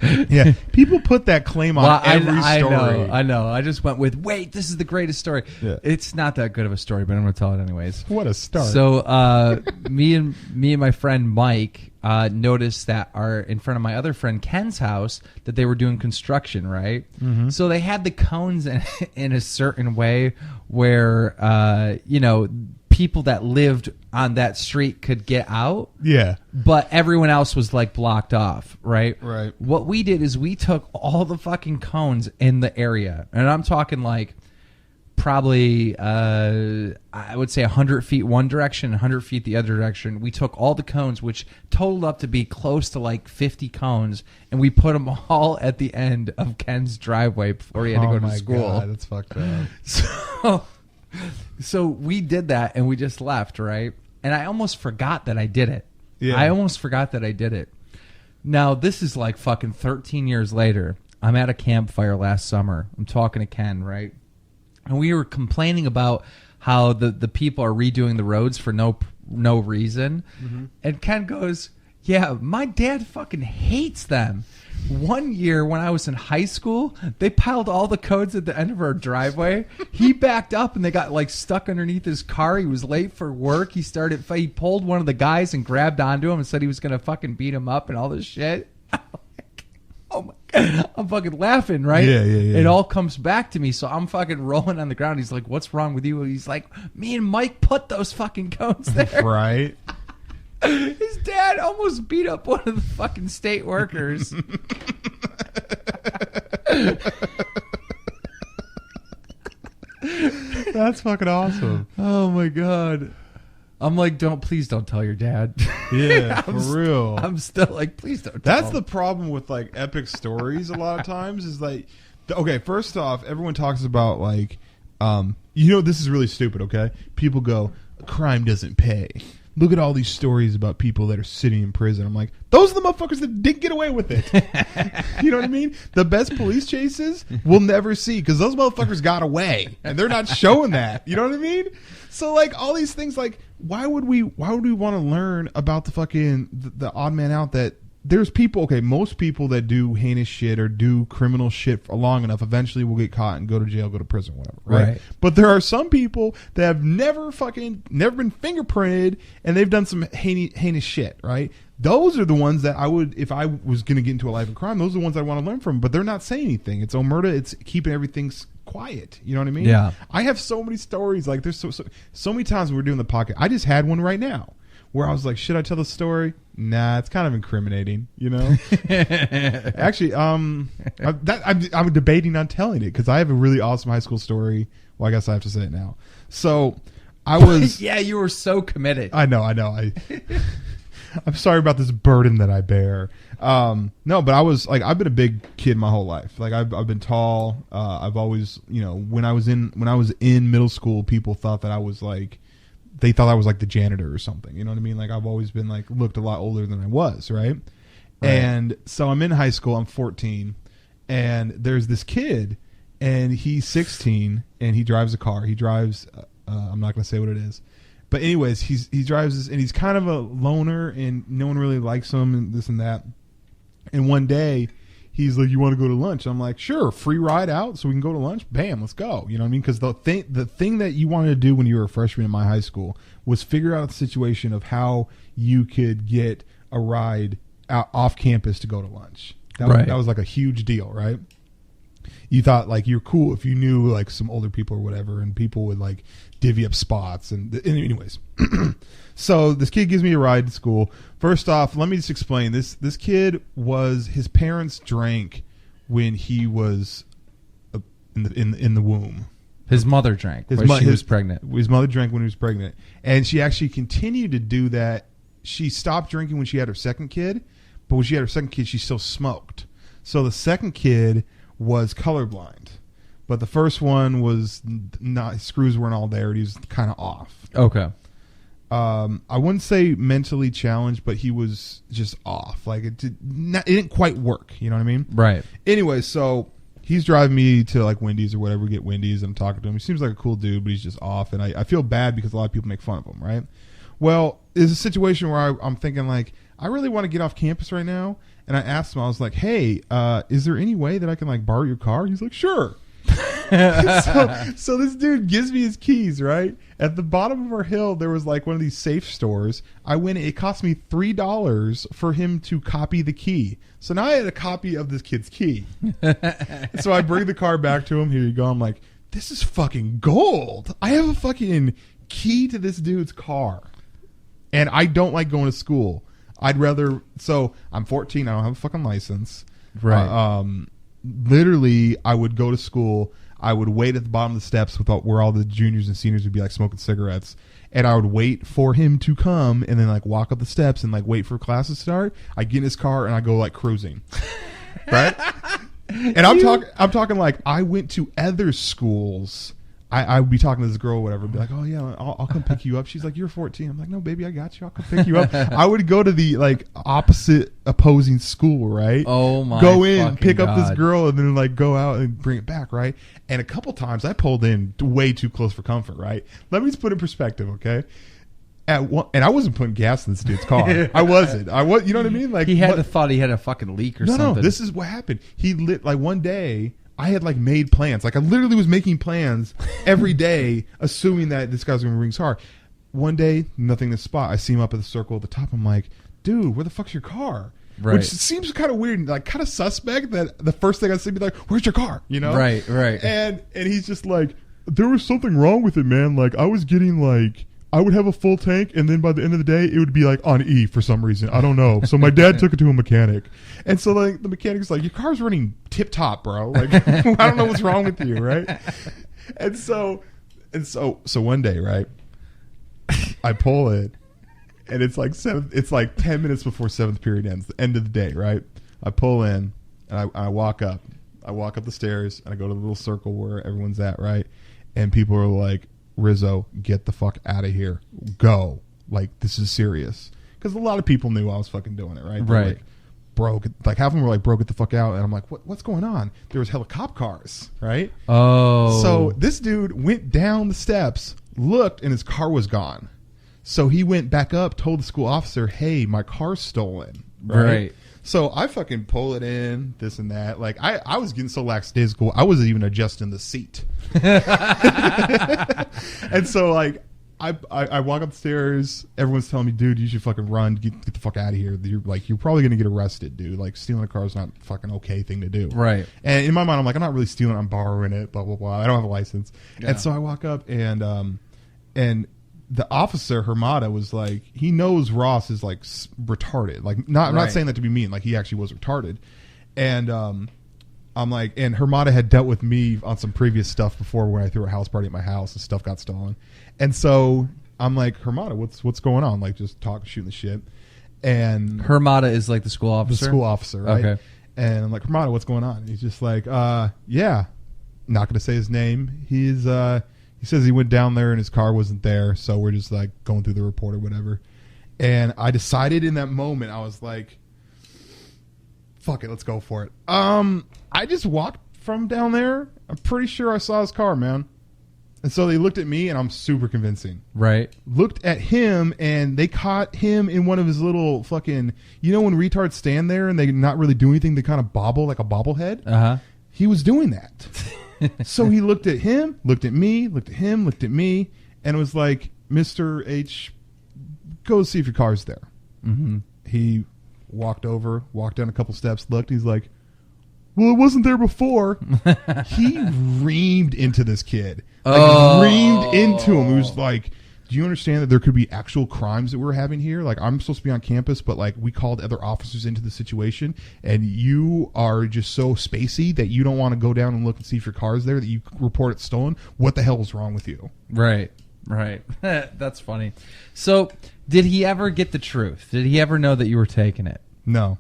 Yeah, people put that claim on every story. I know. I just went with, wait, this is the greatest story. Yeah. It's not that good of a story, but I'm going to tell it anyways. What a start. So me and my friend Mike noticed that in front of my other friend Ken's house that they were doing construction, right? Mm-hmm. So they had the cones in a certain way where, people that lived on that street could get out. Yeah. But everyone else was like blocked off, right? Right. What we did is we took all the fucking cones in the area. And I'm talking like probably, I would say 100 feet one direction, 100 feet the other direction. We took all the cones, which totaled up to be close to like 50 cones, and we put them all at the end of Ken's driveway before he had to go to school. God, that's fucked up. So we did that, and we just left, right? And I almost forgot that I did it. Yeah. I almost forgot that I did it. Now, this is like fucking 13 years later. I'm at a campfire last summer. I'm talking to Ken, right? And we were complaining about how the people are redoing the roads for no reason. Mm-hmm. And Ken goes, yeah, my dad fucking hates them. One year when I was in high school, they piled all the cones at the end of our driveway. He backed up and they got like stuck underneath his car. He was late for work. He pulled one of the guys and grabbed onto him and said he was going to fucking beat him up and all this shit. Oh my God. I'm fucking laughing, right? Yeah. It all comes back to me. So I'm fucking rolling on the ground. He's like, what's wrong with you? He's like, me and Mike put those fucking cones there. Right. His dad almost beat up one of the fucking state workers. That's fucking awesome. Oh my God. I'm like, please don't tell your dad. Yeah, for real. I'm still like, please don't tell That's the problem with like epic stories a lot of times is like, okay, first off, everyone talks about like This is really stupid, okay? People go, crime doesn't pay. Look at all these stories about people that are sitting in prison. I'm like, those are the motherfuckers that didn't get away with it. You know what I mean? The best police chases we'll never see because those motherfuckers got away and they're not showing that. You know what I mean? So like all these things, like why would we want to learn about the fucking the odd man out that there's people, okay, most people that do heinous shit or do criminal shit for long enough eventually will get caught and go to jail, go to prison, whatever, right? But there are some people that have never been fingerprinted and they've done some heinous shit, right? Those are the ones that I would, if I was going to get into a life of crime, those are the ones I want to learn from, but they're not saying anything. It's omerta, it's keeping everything quiet. You know what I mean? Yeah. I have so many stories. Like there's so many times when we're doing the podcast. I just had one right now where I was like, should I tell the story? Nah, it's kind of incriminating, you know? Actually, I'm debating on telling it because I have a really awesome high school story. Well, I guess I have to say it now. So I was... Yeah, you were so committed. I know. I'm sorry about this burden that I bear. No, but I was like, I've been a big kid my whole life. Like I've been tall. I've always, when I was in middle school, people thought that I was like, they thought I was like the janitor or something. You know what I mean? Like I've always been like looked a lot older than I was, right? And so I'm in high school. I'm 14, and there's this kid, and he's 16, and he drives a car. He drives. I'm not going to say what it is, but anyways, he drives this, and he's kind of a loner, and no one really likes him, and this and that. And one day, he's like, "You want to go to lunch?" I'm like, "Sure, free ride out, so we can go to lunch. Bam, let's go." You know what I mean? Because the thing that you wanted to do when you were a freshman in my high school was figure out the situation of how you could get a ride out off campus to go to lunch. That was like a huge deal, right? You thought like you're cool if you knew like some older people or whatever, and people would like divvy up spots. And anyways, so this kid gives me a ride to school. First off, let me just explain this. This kid his parents drank when he was in the womb. His mother drank when she was pregnant. His mother drank when he was pregnant, and she actually continued to do that. She stopped drinking when she had her second kid, but when she had her second kid, she still smoked. So the second kid was colorblind, but the first one was not. His screws weren't all there. He was kind of off. Okay. I wouldn't say mentally challenged, but he was just off. Like it didn't quite work. You know what I mean? Right. Anyway, so he's driving me to like Wendy's or whatever. We get Wendy's, and I'm talking to him. He seems like a cool dude, but he's just off, and I feel bad because a lot of people make fun of him. Right. Well, there's a situation where I'm thinking like I really want to get off campus right now, and I asked him. I was like, "Hey, is there any way that I can like borrow your car?" He's like, "Sure." so this dude gives me his keys, right? At the bottom of our hill, there was like one of these safe stores. I went, it cost me $3 for him to copy the key. So now I had a copy of this kid's key. So I bring the car back to him. Here you go. I'm like, this is fucking gold. I have a fucking key to this dude's car. And I don't like going to school. I'd rather, so I'm 14. I don't have a fucking license. Right. Literally, I would go to school. I would wait at the bottom of the steps where all the juniors and seniors would be like smoking cigarettes, and I would wait for him to come, and then like walk up the steps and like wait for class to start. I get in his car and I go like cruising, right? And I'm talking like I went to other schools. I would be talking to this girl or whatever, be like, "Oh yeah, I'll come pick you up." She's like, "You're 14." I'm like, "No, baby, I got you. I'll come pick you up." I would go to the like opposing school, right? Oh my! Go in, pick God. up this girl, and then like go out and bring it back, right? And a couple times I pulled in way too close for comfort, right? Let me just put it in perspective, okay? And I wasn't putting gas in this dude's car. I wasn't. You know what I mean? Like he thought he had a fucking leak or something. No, this is what happened. He lit like one day. I had like made plans. Like I literally was making plans every day, assuming that this guy's going to bring his car. One day, nothing to spot. I see him up at the circle at the top. I'm like, dude, where the fuck's your car? Right. Which seems kind of weird, like kind of suspect that the first thing I see be like, where's your car? You know? Right. And he's just like, there was something wrong with it, man. Like I was getting like, I would have a full tank, and then by the end of the day, it would be like on E for some reason. I don't know. So my dad took it to a mechanic, and so like the mechanic's like, "Your car's running tip top, bro. Like I don't know what's wrong with you, right?" And so one day, right, I pull it, and it's like 10 minutes before 7th period ends, the end of the day, right? I pull in, and I walk up. I walk up the stairs, and I go to the little circle where everyone's at, right? and people are like, Rizzo, get the fuck out of here. Go. Like, this is serious. Because a lot of people knew I was fucking doing it, right? They're Right. like, bro, like half of them were like, bro, get the fuck out. And I'm like, what's going on? There was helicopter cars, right? Oh. So this dude went down the steps, looked, and his car was gone. So he went back up, told the school officer, hey, my car's stolen. Right. So I fucking pull it in, this and that. Like, I was getting so lackadaisical, I wasn't even adjusting the seat. And so, like, I walk upstairs. Everyone's telling me, dude, you should fucking run. Get the fuck out of here. You're probably going to get arrested, dude. Like, stealing a car is not a fucking okay thing to do. Right. And in my mind, I'm like, I'm not really stealing. I'm borrowing it, blah, blah, blah. I don't have a license. Yeah. And so I walk up, and the officer, Hermata, was like, he knows Ross is, like, retarded. Like, I'm not saying that to be mean. Like, he actually was retarded. And I'm like, and Hermata had dealt with me on some previous stuff before when I threw a house party at my house and stuff got stolen. And so I'm like, Hermata, what's going on? Like, just shooting the shit. And Hermata is like the school officer? The school officer, right? Okay. And I'm like, Hermata, what's going on? And he's just like, yeah. Not going to say his name. He says he went down there and his car wasn't there, so we're just like going through the report or whatever. And I decided in that moment, I was like, fuck it, let's go for it. I just walked from down there. I'm pretty sure I saw his car, man. And so they looked at me, and I'm super convincing. Right. Looked at him, and they caught him in one of his little fucking, you know when retards stand there and they not really do anything, they kind of bobble like a bobblehead? Uh-huh. He was doing that. So he looked at him, looked at me, looked at him, looked at me, and was like, Mr. H, go see if your car's there. Mm-hmm. He walked over, walked down a couple steps, looked, he's like, well, it wasn't there before. He reamed into this kid. Like, reamed into him. He was like, do you understand that there could be actual crimes that we're having here? Like, I'm supposed to be on campus, but like we called other officers into the situation, and you are just so spacey that you don't want to go down and look and see if your car's there, that you report it stolen. What the hell is wrong with you? Right. That's funny. So, did he ever get the truth? Did he ever know that you were taking it? No.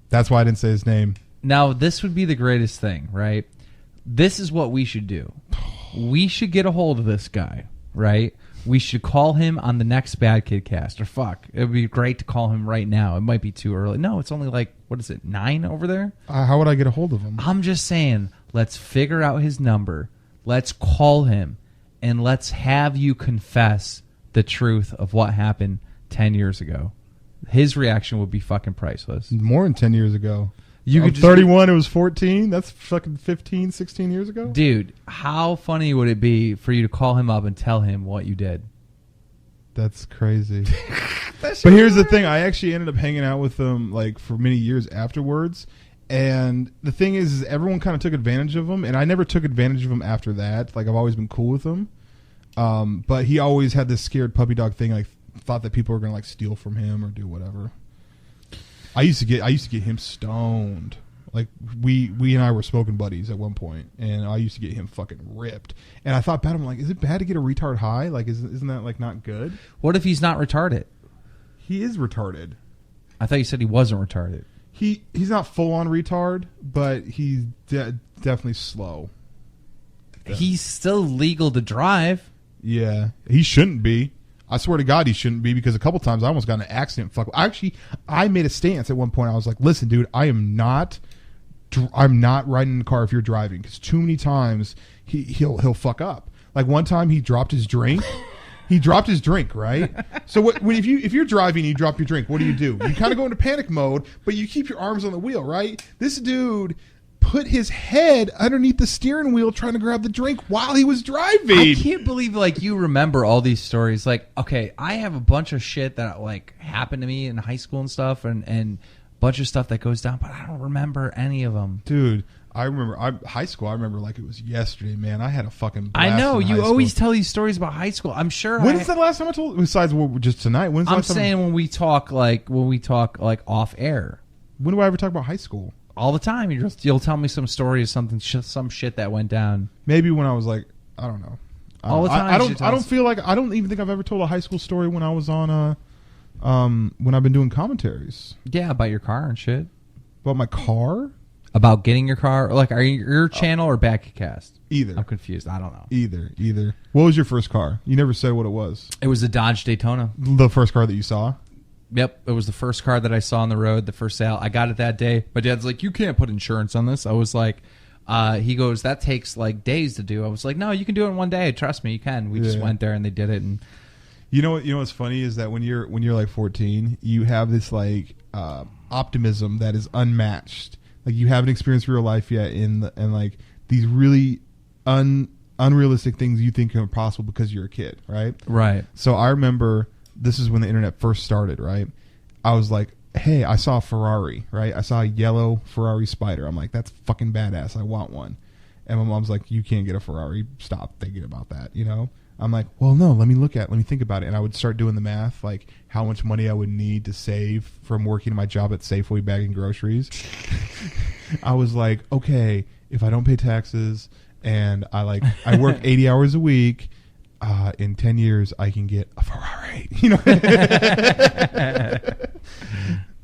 That's why I didn't say his name. Now, this would be the greatest thing, right? This is what we should do. We should get a hold of this guy, right? We should call him on the next BadKidCast. Or fuck, it would be great to call him right now. It might be too early. No, it's only like, what is it, 9 over there? How would I get a hold of him? I'm just saying, let's figure out his number. Let's call him, and let's have you confess the truth of what happened 10 years ago. His reaction would be fucking priceless. More than 10 years ago. You I'm could just 31, it was 14. That's fucking 15, 16 years ago. Dude, how funny would it be for you to call him up and tell him what you did? That's crazy. But here's the thing. I actually ended up hanging out with them like for many years afterwards. And the thing is everyone kind of took advantage of him. And I never took advantage of him after that. Like, I've always been cool with him. But he always had this scared puppy dog thing. Like, thought that people were going to like steal from him or do whatever. I used to get him stoned. Like, we and I were smoking buddies at one point, and I used to get him fucking ripped. And I thought bad. I'm like, is it bad to get a retard high? Like, isn't that like not good? What if he's not retarded? He is retarded. I thought you said he wasn't retarded. He's not full on retard, but he's definitely slow. He's still legal to drive. Yeah, he shouldn't be. I swear to God, he shouldn't be, because a couple times I almost got in an accident. I made a stance at one point. I was like, listen, dude, I'm not riding in the car if you're driving, because too many times he'll fuck up. Like, one time he dropped his drink. He dropped his drink, right? So if you're driving and you drop your drink, what do? You kind of go into panic mode, but you keep your arms on the wheel, right? This dude put his head underneath the steering wheel trying to grab the drink while he was driving. I can't believe like you remember all these stories. Like, okay, I have a bunch of shit that like happened to me in high school and stuff, and a bunch of stuff that goes down, but I don't remember any of them. Dude, I remember high school. I remember like it was yesterday, man. I had a fucking blast. I know in you high always school. tell these stories about high school. I'm sure. When's the last time I told? Besides just tonight. When's the I'm last time? saying when we talk off air. When do I ever talk about high school? All the time. You'll tell me some story of some shit that went down. Maybe when I was like, I don't know. All the time. I don't feel like, I don't even think I've ever told a high school story when I was on when I've been doing commentaries. Yeah, about your car and shit. About my car? About getting your car, like, are you your channel or BadKidCast? Either. I'm confused. I don't know. Either. What was your first car? You never said what it was. It was a Dodge Daytona. The first car that you saw? Yep, it was the first car that I saw on the road, the first sale. I got it that day. My dad's like, you can't put insurance on this. I was like, he goes, that takes like days to do. I was like, no, you can do it in one day. Trust me, you can. We just went there and they did it. And you know what's funny is that when you're like 14, you have this like optimism that is unmatched. Like you haven't experienced real life yet, and like these really unrealistic things you think are possible because you're a kid, right? Right. So I remember. This is when the internet first started, right? I was like, hey, I saw a Ferrari, right? I saw a yellow Ferrari Spider. I'm like, that's fucking badass. I want one. And my mom's like, you can't get a Ferrari. Stop thinking about that, you know? I'm like, well, no, let me think about it. And I would start doing the math, like how much money I would need to save from working my job at Safeway bagging groceries. I was like, okay, if I don't pay taxes and I work 80 hours a week, in 10 years, I can get a Ferrari. You know,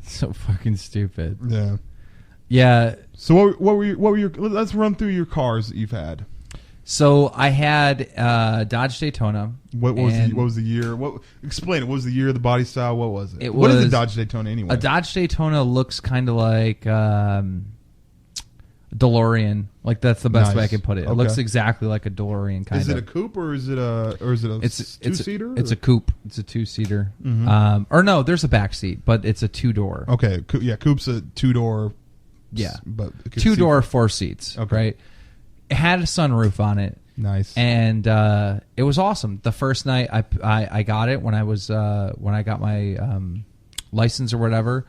so fucking stupid. Yeah, yeah. So what were your? Let's run through your cars that you've had. So I had Dodge Daytona. What was the year? Explain it. What was the year? The body style? What was it? What is a Dodge Daytona anyway? A Dodge Daytona looks kind of like DeLorean. Like that's the best way I can put it. It looks exactly like a DeLorean kind of. Is it a coupe or is it a two-seater? It's a coupe. It's a two-seater. Mm-hmm. Or no, there's a back seat, but it's a two-door. Okay, coupe's a two-door. Yeah, but two-door, 4 seats. Okay. Right. It had a sunroof on it. Nice. And it was awesome. The first night I got it when I got my license or whatever.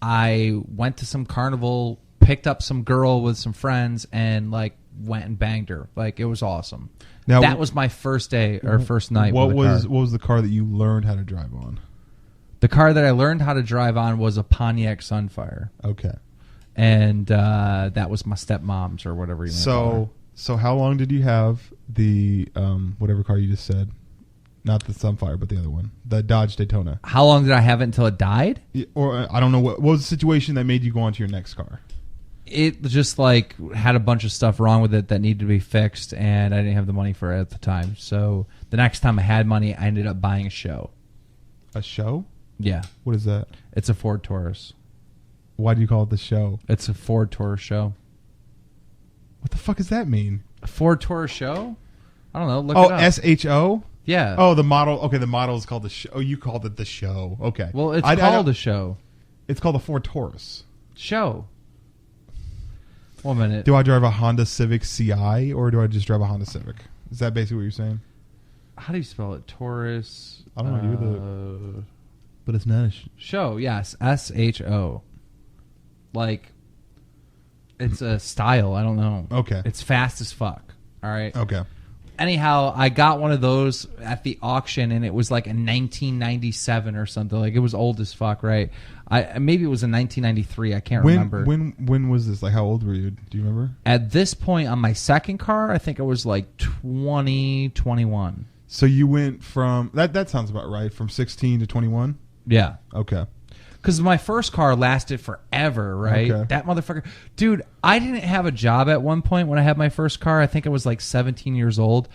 I went to some carnival, picked up some girl with some friends, and like went and banged her. Like it was awesome. Now that was my first day or first night. What was the car that you learned how to drive on? The car that I learned how to drive on was a Pontiac Sunfire. Okay. And that was my stepmom's or whatever you want to call her. So how long did you have the whatever car you just said? Not the Sunfire, but the other one, the Dodge Daytona. How long did I have it until it died? Or I don't know what was the situation that made you go on to your next car? It just like had a bunch of stuff wrong with it that needed to be fixed, and I didn't have the money for it at the time. So the next time I had money, I ended up buying a show. A show? Yeah. What is that? It's a Ford Taurus. Why do you call it the show? It's a Ford Taurus show. What the fuck does that mean? A Ford Taurus show? I don't know. Look it up. SHO? Yeah. Oh, the model. Okay, the model is called the show. Oh, you called it the show. Okay. Well, it's called a show. It's called the Ford Taurus. Show. 1 minute. Do I drive a Honda Civic CI or do I just drive a Honda Civic? Is that basically what you're saying? How do you spell it? Taurus. I don't know. You're the. But it's not a show. Yes, SHO. Like, it's a style. I don't know. Okay. It's fast as fuck. All right. Okay. Anyhow, I got one of those at the auction, and it was like a 1997 or something. Like, it was old as fuck, right? Maybe it was in 1993. I can't remember. When was this? Like, how old were you? Do you remember? At this point on my second car, I think it was like 20, 21. So you went from that sounds about right, from 16 to 21? Yeah. Okay. Because my first car lasted forever, right? Okay. That motherfucker. Dude, I didn't have a job at one point when I had my first car. I think I was like 17 years old.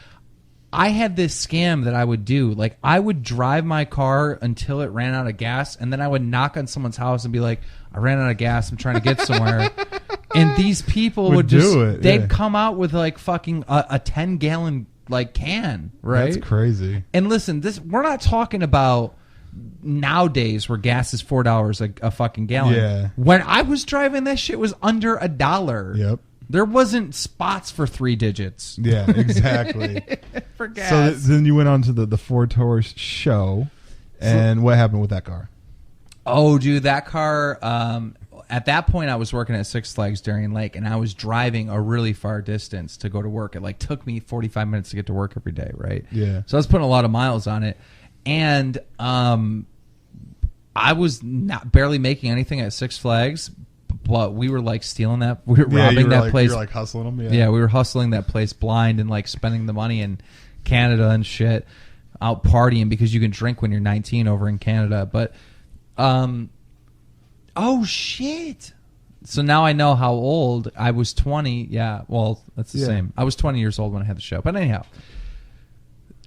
I had this scam that I would do. Like, I would drive my car until it ran out of gas, and then I would knock on someone's house and be like, I ran out of gas. I'm trying to get somewhere. And these people would just, do it. They'd come out with like fucking a 10-gallon like can, right? That's crazy. And listen, we're not talking about nowadays where gas is $4 a fucking gallon. Yeah. When I was driving, that shit was under $1. Yep. There wasn't spots for 3 digits. Yeah, exactly. For gas. So then you went on to the Ford Taurus show, and what happened with that car? Oh, dude, that car. At that point, I was working at Six Flags Darien Lake, and I was driving a really far distance to go to work. It like took me 45 minutes to get to work every day, right? Yeah. So I was putting a lot of miles on it. And I was barely making anything at Six Flags, but we were like stealing that. We were robbing that place. You were like hustling them. Yeah. Yeah, we were hustling that place blind and like spending the money in Canada and shit, out partying because you can drink when you're 19 over in Canada. But, oh shit, So now I know how old I was. 20. Yeah, well, that's the Yeah. same. I was 20 years old when I had the show. But anyhow,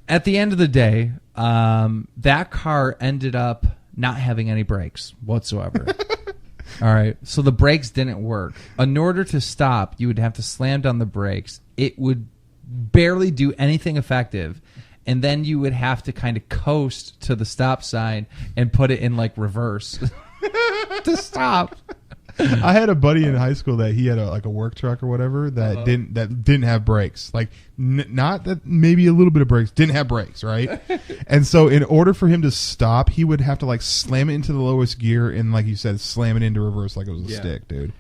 at the end of the day, that car ended up not having any brakes whatsoever. All right. So the brakes didn't work. In order to stop, you would have to slam down the brakes. It would barely do anything effective. And then you would have to kind of coast to the stop sign and put it in like reverse to stop. I had a buddy in high school that he had a work truck or whatever that didn't have brakes. Like not that maybe a little bit of brakes, didn't have brakes, right? And so in order for him to stop, he would have to like slam it into the lowest gear and like you said, slam it into reverse like it was a stick, dude.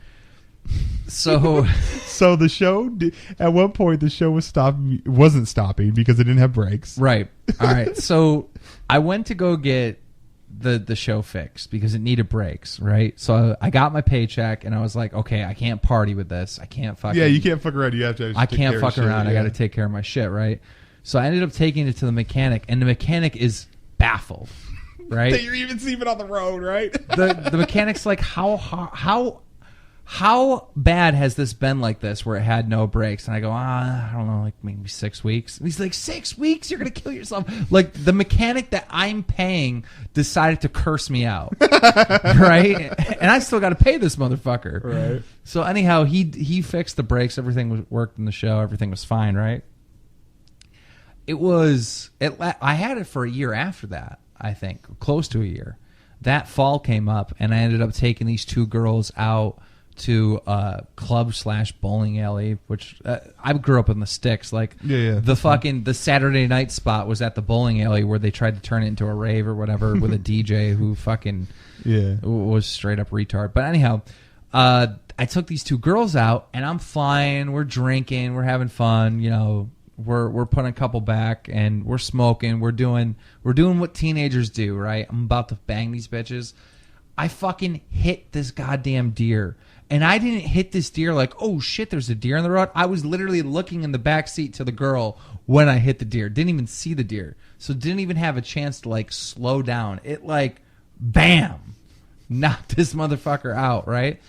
So the show at one point the show wasn't stopping because it didn't have brakes. Right. All right. So I went to go get the show fixed because it needed brakes, right? So I got my paycheck and I was like, okay, I can't party with this. I can't fucking... Yeah, you can't fuck around. You have to I can't fuck around. Yeah. I got to take care of my shit, right? So I ended up taking it to the mechanic, and the mechanic is baffled, right? That you're even seeing it on the road, right? The mechanic's like, how bad has this been like this where it had no brakes? And I go, I don't know, like maybe 6 weeks. And he's like, 6 weeks? You're going to kill yourself. Like the mechanic that I'm paying decided to curse me out. Right? And I still got to pay this motherfucker. Right. So anyhow, he fixed the brakes. Everything worked in the show. Everything was fine, right? I had it for a year after that, I think, close to a year. That fall came up, and I ended up taking these two girls out to a club/bowling alley, which I grew up in the sticks. Like the Saturday night spot was at the bowling alley where they tried to turn it into a rave or whatever with a DJ who fucking was straight up retard. But anyhow, I took these two girls out and I'm flying. We're drinking. We're having fun. You know, we're putting a couple back and we're smoking. We're doing what teenagers do. Right. I'm about to bang these bitches. I fucking hit this goddamn deer. And I didn't hit this deer like, oh shit, there's a deer on the road. I was literally looking in the back seat to the girl when I hit the deer. Didn't even see the deer. So didn't even have a chance to like slow down. It like, bam, knocked this motherfucker out, right?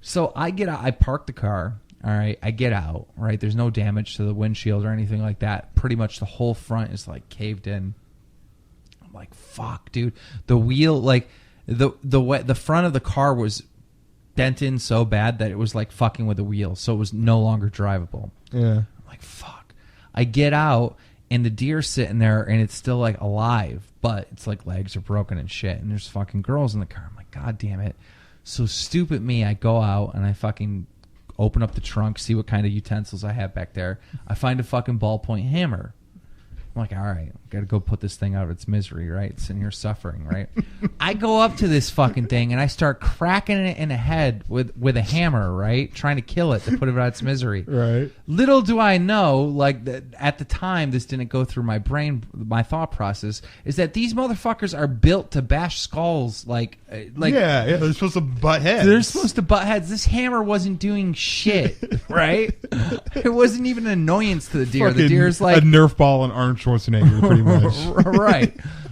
So I get out, I park the car, all right? I get out, right? There's no damage to the windshield or anything like that. Pretty much the whole front is like caved in. I'm like, fuck, dude. The wheel, like the front of the car was bent in so bad that it was like fucking with the wheel, so it was no longer drivable. Yeah. I'm like, fuck. I get out and the deer's sitting there and it's still like alive, but it's like legs are broken and shit, and there's fucking girls in the car. I'm like, god damn it. So stupid me, I go out and I fucking open up the trunk, see what kind of utensils I have back there. I find a fucking ballpoint hammer. I'm like, all right, gotta go put this thing out of its misery, right? It's in here suffering, right? I go up to this fucking thing and I start cracking it in the head with a hammer, right? Trying to kill it to put it out of its misery. Right. Little do I know, like at the time, this didn't go through my brain, my thought process, is that these motherfuckers are built to bash skulls, like yeah, they're supposed to butt heads. They're supposed to butt heads. This hammer wasn't doing shit, right? It wasn't even an annoyance to the deer. Fucking the deer's like a Nerf ball on Arnold Schwarzenegger, pretty much.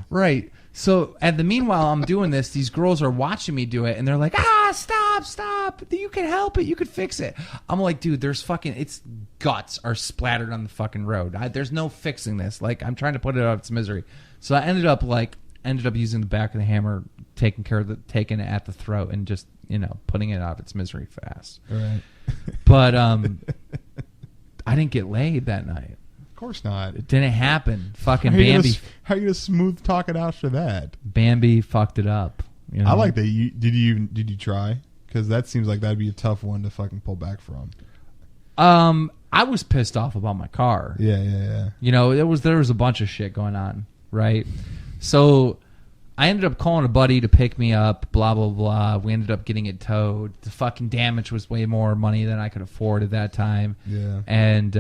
Right. So at the meanwhile, I'm doing this. These girls are watching me do it, and they're like, stop. You can help it. You could fix it. I'm like, dude, there's fucking, its guts are splattered on the fucking road. There's no fixing this. Like, I'm trying to put it out of its misery. So I ended up using the back of the hammer, taking it at the throat, and just, putting it out of its misery fast. Right. But I didn't get laid that night. Of course not. It didn't happen. Fucking How Bambi. How are you gonna smooth talk it after that? Bambi fucked it up. I like that. Did you try? Because that seems like that'd be a tough one to fucking pull back from. I was pissed off about my car. Yeah. There was a bunch of shit going on, right? So I ended up calling a buddy to pick me up, blah, blah, blah. We ended up getting it towed. The fucking damage was way more money than I could afford at that time. Yeah. And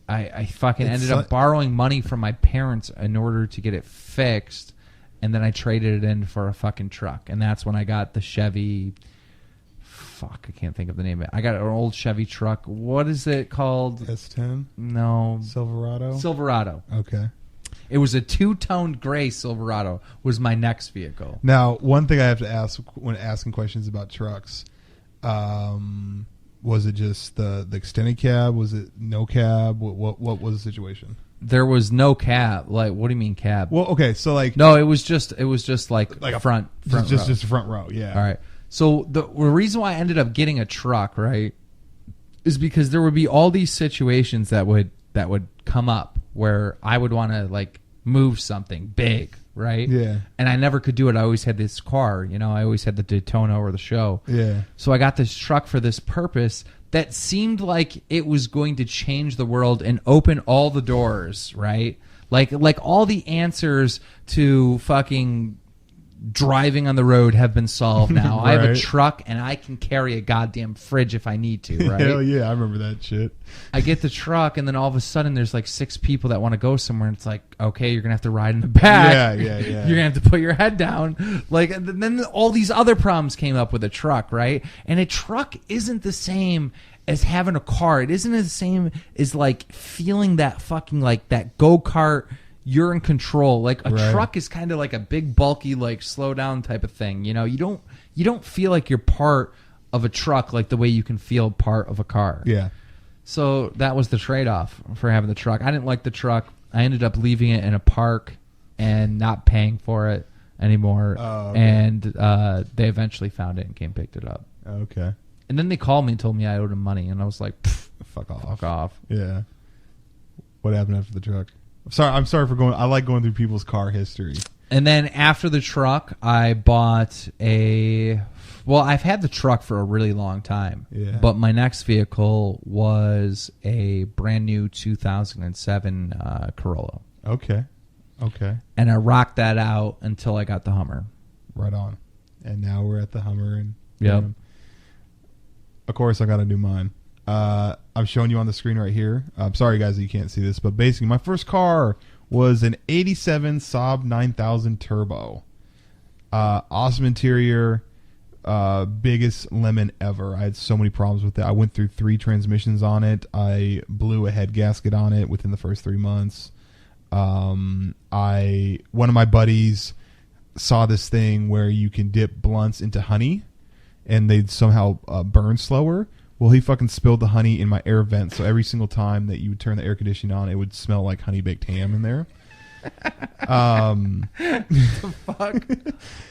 I fucking ended up borrowing money from my parents in order to get it fixed. And then I traded it in for a fucking truck. And that's when I got the Chevy. Fuck, I can't think of the name of it. I got an old Chevy truck. What is it called? S10? No. Silverado? Silverado. Okay. It was a two-toned gray Silverado was my next vehicle. Now, one thing I have to ask when asking questions about trucks, was it just the extended cab? Was it no cab? What was the situation? There was no cab. Like, what do you mean cab? Well, okay, so like no, it was just like a front just a front row. Yeah. All right. So the reason why I ended up getting a truck, right, is because there would be all these situations that would come up where I would want to like move something big, right? Yeah. And I never could do it. I always had this car, I always had the Daytona or the show. Yeah. So I got this truck for this purpose that seemed like it was going to change the world and open all the doors, right? Like all the answers to fucking driving on the road have been solved now. Right. I have a truck and I can carry a goddamn fridge if I need to, right? Hell yeah, I remember that shit. I get the truck and then all of a sudden there's like 6 people that want to go somewhere and it's like, okay, you're going to have to ride in the back. Yeah. You're going to have to put your head down. Like, and then all these other problems came up with a truck, right? And a truck isn't the same as having a car. It isn't the same as like feeling that fucking like that go-kart. You're in control. Like a truck is kind of like a big, bulky, like slow down type of thing. You don't feel like you're part of a truck like the way you can feel part of a car. Yeah. So that was the trade-off for having the truck. I didn't like the truck. I ended up leaving it in a park and not paying for it anymore. Oh, okay. And they eventually found it and came picked it up. Okay. And then they called me and told me I owed them money, and I was like, fuck off. Fuck off. Yeah. What happened after the truck? I'm sorry for going. I like going through people's car history. And then after the truck, I bought I've had the truck for a really long time. Yeah. But my next vehicle was a brand new 2007 Corolla. Okay. And I rocked that out until I got the Hummer. Right on. And now we're at the Hummer. And yep. Of course, I got to do mine. I'm showing you on the screen right here. I'm sorry, guys, that you can't see this, but basically, my first car was an '87 Saab 9000 Turbo. Awesome interior, biggest lemon ever. I had so many problems with it. I went through 3 transmissions on it. I blew a head gasket on it within the first 3 months. One of my buddies saw this thing where you can dip blunts into honey, and they'd somehow burn slower. Well, he fucking spilled the honey in my air vent, so every single time that you would turn the air conditioning on, it would smell like honey baked ham in there. The fuck?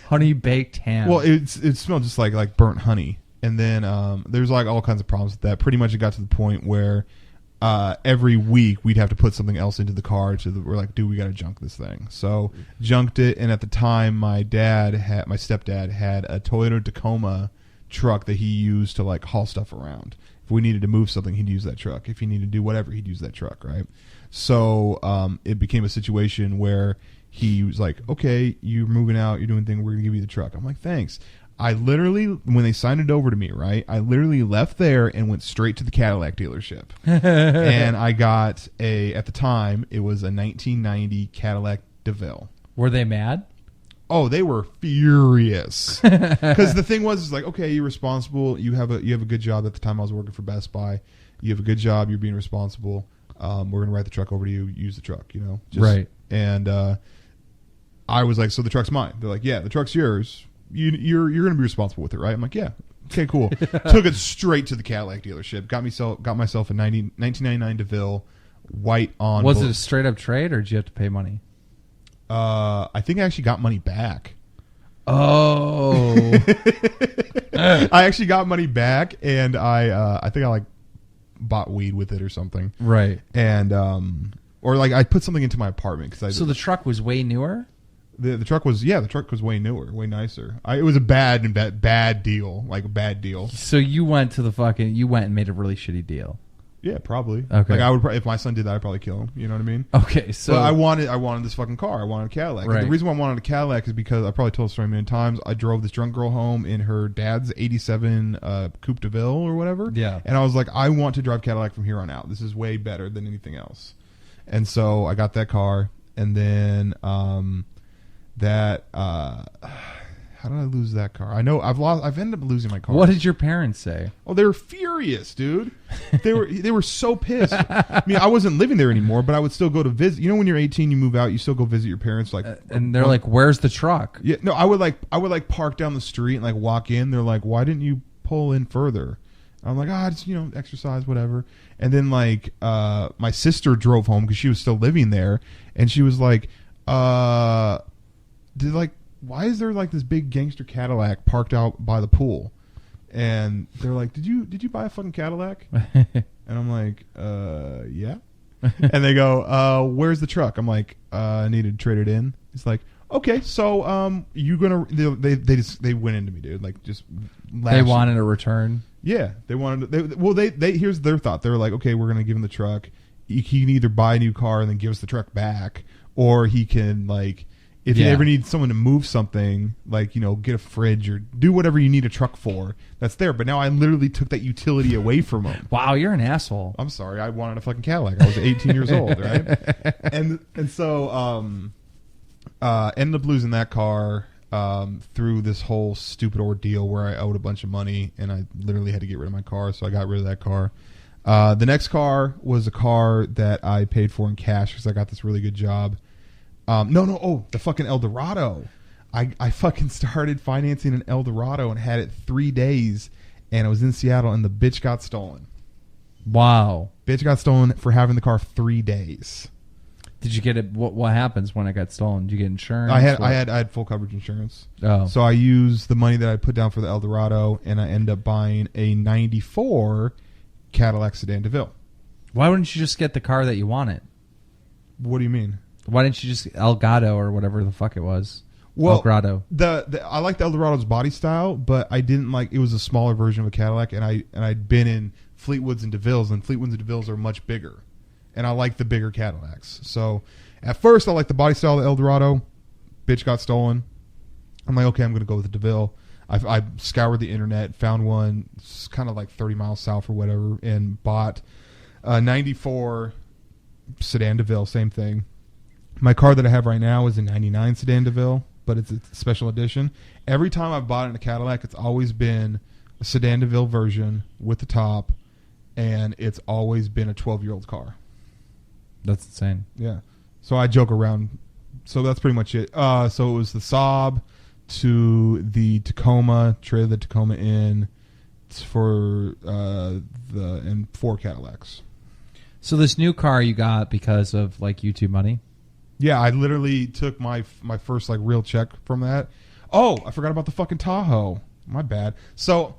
Honey baked ham. Well, it smelled just like burnt honey. And then there's like all kinds of problems with that. Pretty much it got to the point where every week we'd have to put something else into the car. We're like, dude, we got to junk this thing. So junked it, and at the time my stepdad had a Toyota Tacoma truck that he used to like haul stuff around. If we needed to move something, he'd use that truck. If he needed to do whatever, he'd use that truck, right? So it became a situation where he was like, okay, you're moving out, you're doing things, we're gonna give you the truck. I'm like, thanks. I literally, when they signed it over to me, right, I literally left there and went straight to the Cadillac dealership. And I got at the time, it was a 1990 Cadillac DeVille. Were they mad? Oh, they were furious. Because the thing was, like, okay, you're responsible. You have a good job. At the time I was working for Best Buy. You have a good job. You're being responsible. We're going to write the truck over to you. Use the truck, Right. And I was like, so the truck's mine. They're like, yeah, the truck's yours. You're going to be responsible with it, right? I'm like, yeah. Okay, cool. Took it straight to the Cadillac dealership. Got myself a 1999 DeVille, white on. Was it a straight up trade, or did you have to pay money? I think I actually got money back. Oh. I actually got money back, and I think I like bought weed with it or something. Right. And or like I put something into my apartment because So the truck was way newer? The truck was way newer, way nicer. It was a bad deal, like a bad deal. So you went and made a really shitty deal. Yeah, probably. Okay. Like I would, if my son did that, I'd probably kill him. You know what I mean? Okay, so but I wanted this fucking car. I wanted a Cadillac. Right. And the reason why I wanted a Cadillac is because I probably told the story a million times. I drove this drunk girl home in her dad's '87 Coupe de Ville or whatever. Yeah. And I was like, I want to drive Cadillac from here on out. This is way better than anything else. And so I got that car, and then how How did I lose that car? I know I've ended up losing my car. What did your parents say? Oh, they were furious, dude. They were so pissed. I mean, I wasn't living there anymore, but I would still go to visit. You know, when you're 18, you move out, you still go visit your parents. Like, and they're like, "Where's the truck?" Yeah, no, I would park down the street and like walk in. They're like, "Why didn't you pull in further?" I'm like, just exercise, whatever. And then like my sister drove home because she was still living there, and she was like, why is there like this big gangster Cadillac parked out by the pool? And they're like, did you buy a fucking Cadillac? And I'm like, yeah. And they go, where's the truck? I'm like, I need to trade it in. It's like, okay, so you gonna they went into me, dude. Like just they wanted a return. Yeah, they wanted. They here's their thought. They were like, okay, we're gonna give him the truck. He can either buy a new car and then give us the truck back, or he can like. If you ever need someone to move something, like, get a fridge or do whatever you need a truck for, that's there. But now I literally took that utility away from them. Wow, you're an asshole. I'm sorry. I wanted a fucking Cadillac. I was 18 years old, right? And so ended up losing that car through this whole stupid ordeal where I owed a bunch of money, and I literally had to get rid of my car, so I got rid of that car. The next car was a car that I paid for in cash because I got this really good job. The fucking Eldorado. I fucking started financing an Eldorado and had it 3 days, and I was in Seattle, and the bitch got stolen. Wow. Bitch got stolen for having the car 3 days. Did you get it? What happens when it got stolen? Did you get insurance? I had full coverage insurance. Oh. So I used the money that I put down for the Eldorado, and I ended up buying a 94 Cadillac Sedan DeVille. Why wouldn't you just get the car that you wanted? What do you mean? Why didn't you just Elgato or whatever the fuck it was? Well, Elgato. I liked the Eldorado's body style, but I didn't like it was a smaller version of a Cadillac, and I'd been in Fleetwoods and DeVilles, and Fleetwoods and DeVilles are much bigger, and I like the bigger Cadillacs. So at first I liked the body style of the Eldorado. Bitch got stolen. I'm like, okay, I'm gonna go with the DeVille. I scoured the internet, found one kind of like 30 miles south or whatever, and bought a 94 Sedan DeVille, same thing. My car that I have right now is a 99 Sedan DeVille, but it's a special edition. Every time I've bought it in a Cadillac, it's always been a Sedan DeVille version with the top, and it's always been a 12-year-old car. That's insane. Yeah. So I joke around. So that's pretty much it. So it was the Saab to the Tacoma, traded the Tacoma in for and 4 Cadillacs. So this new car you got because of like YouTube money? Yeah, I literally took my first like real check from that. Oh, I forgot about the fucking Tahoe. My bad. So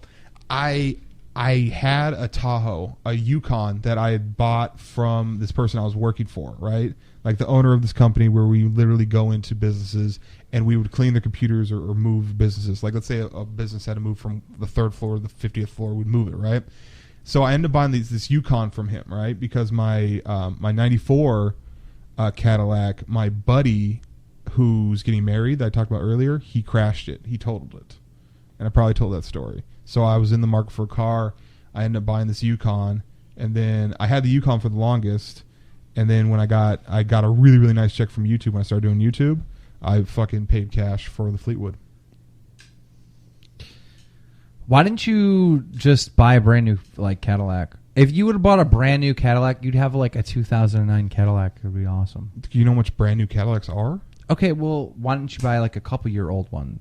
I had a Tahoe, a Yukon that I had bought from this person I was working for, right? Like the owner of this company where we literally go into businesses and we would clean their computers or move businesses. Like let's say a business had to move from the 3rd floor to the 50th floor, we'd move it, right? So I ended up buying this Yukon from him, right? Because my 94 Cadillac, my buddy who's getting married that I talked about earlier, he crashed it. He totaled it. And I probably told that story. So I was in the market for a car. I ended up buying this Yukon, and then I had the Yukon for the longest. And then when I got a really, really nice check from YouTube when I started doing YouTube, I fucking paid cash for the Fleetwood. Why didn't you just buy a brand new like Cadillac? If you would have bought a brand new Cadillac, you'd have like a 2009 Cadillac. It would be awesome. Do you know how much brand new Cadillacs are? Okay, well, why don't you buy like a couple-year-old one?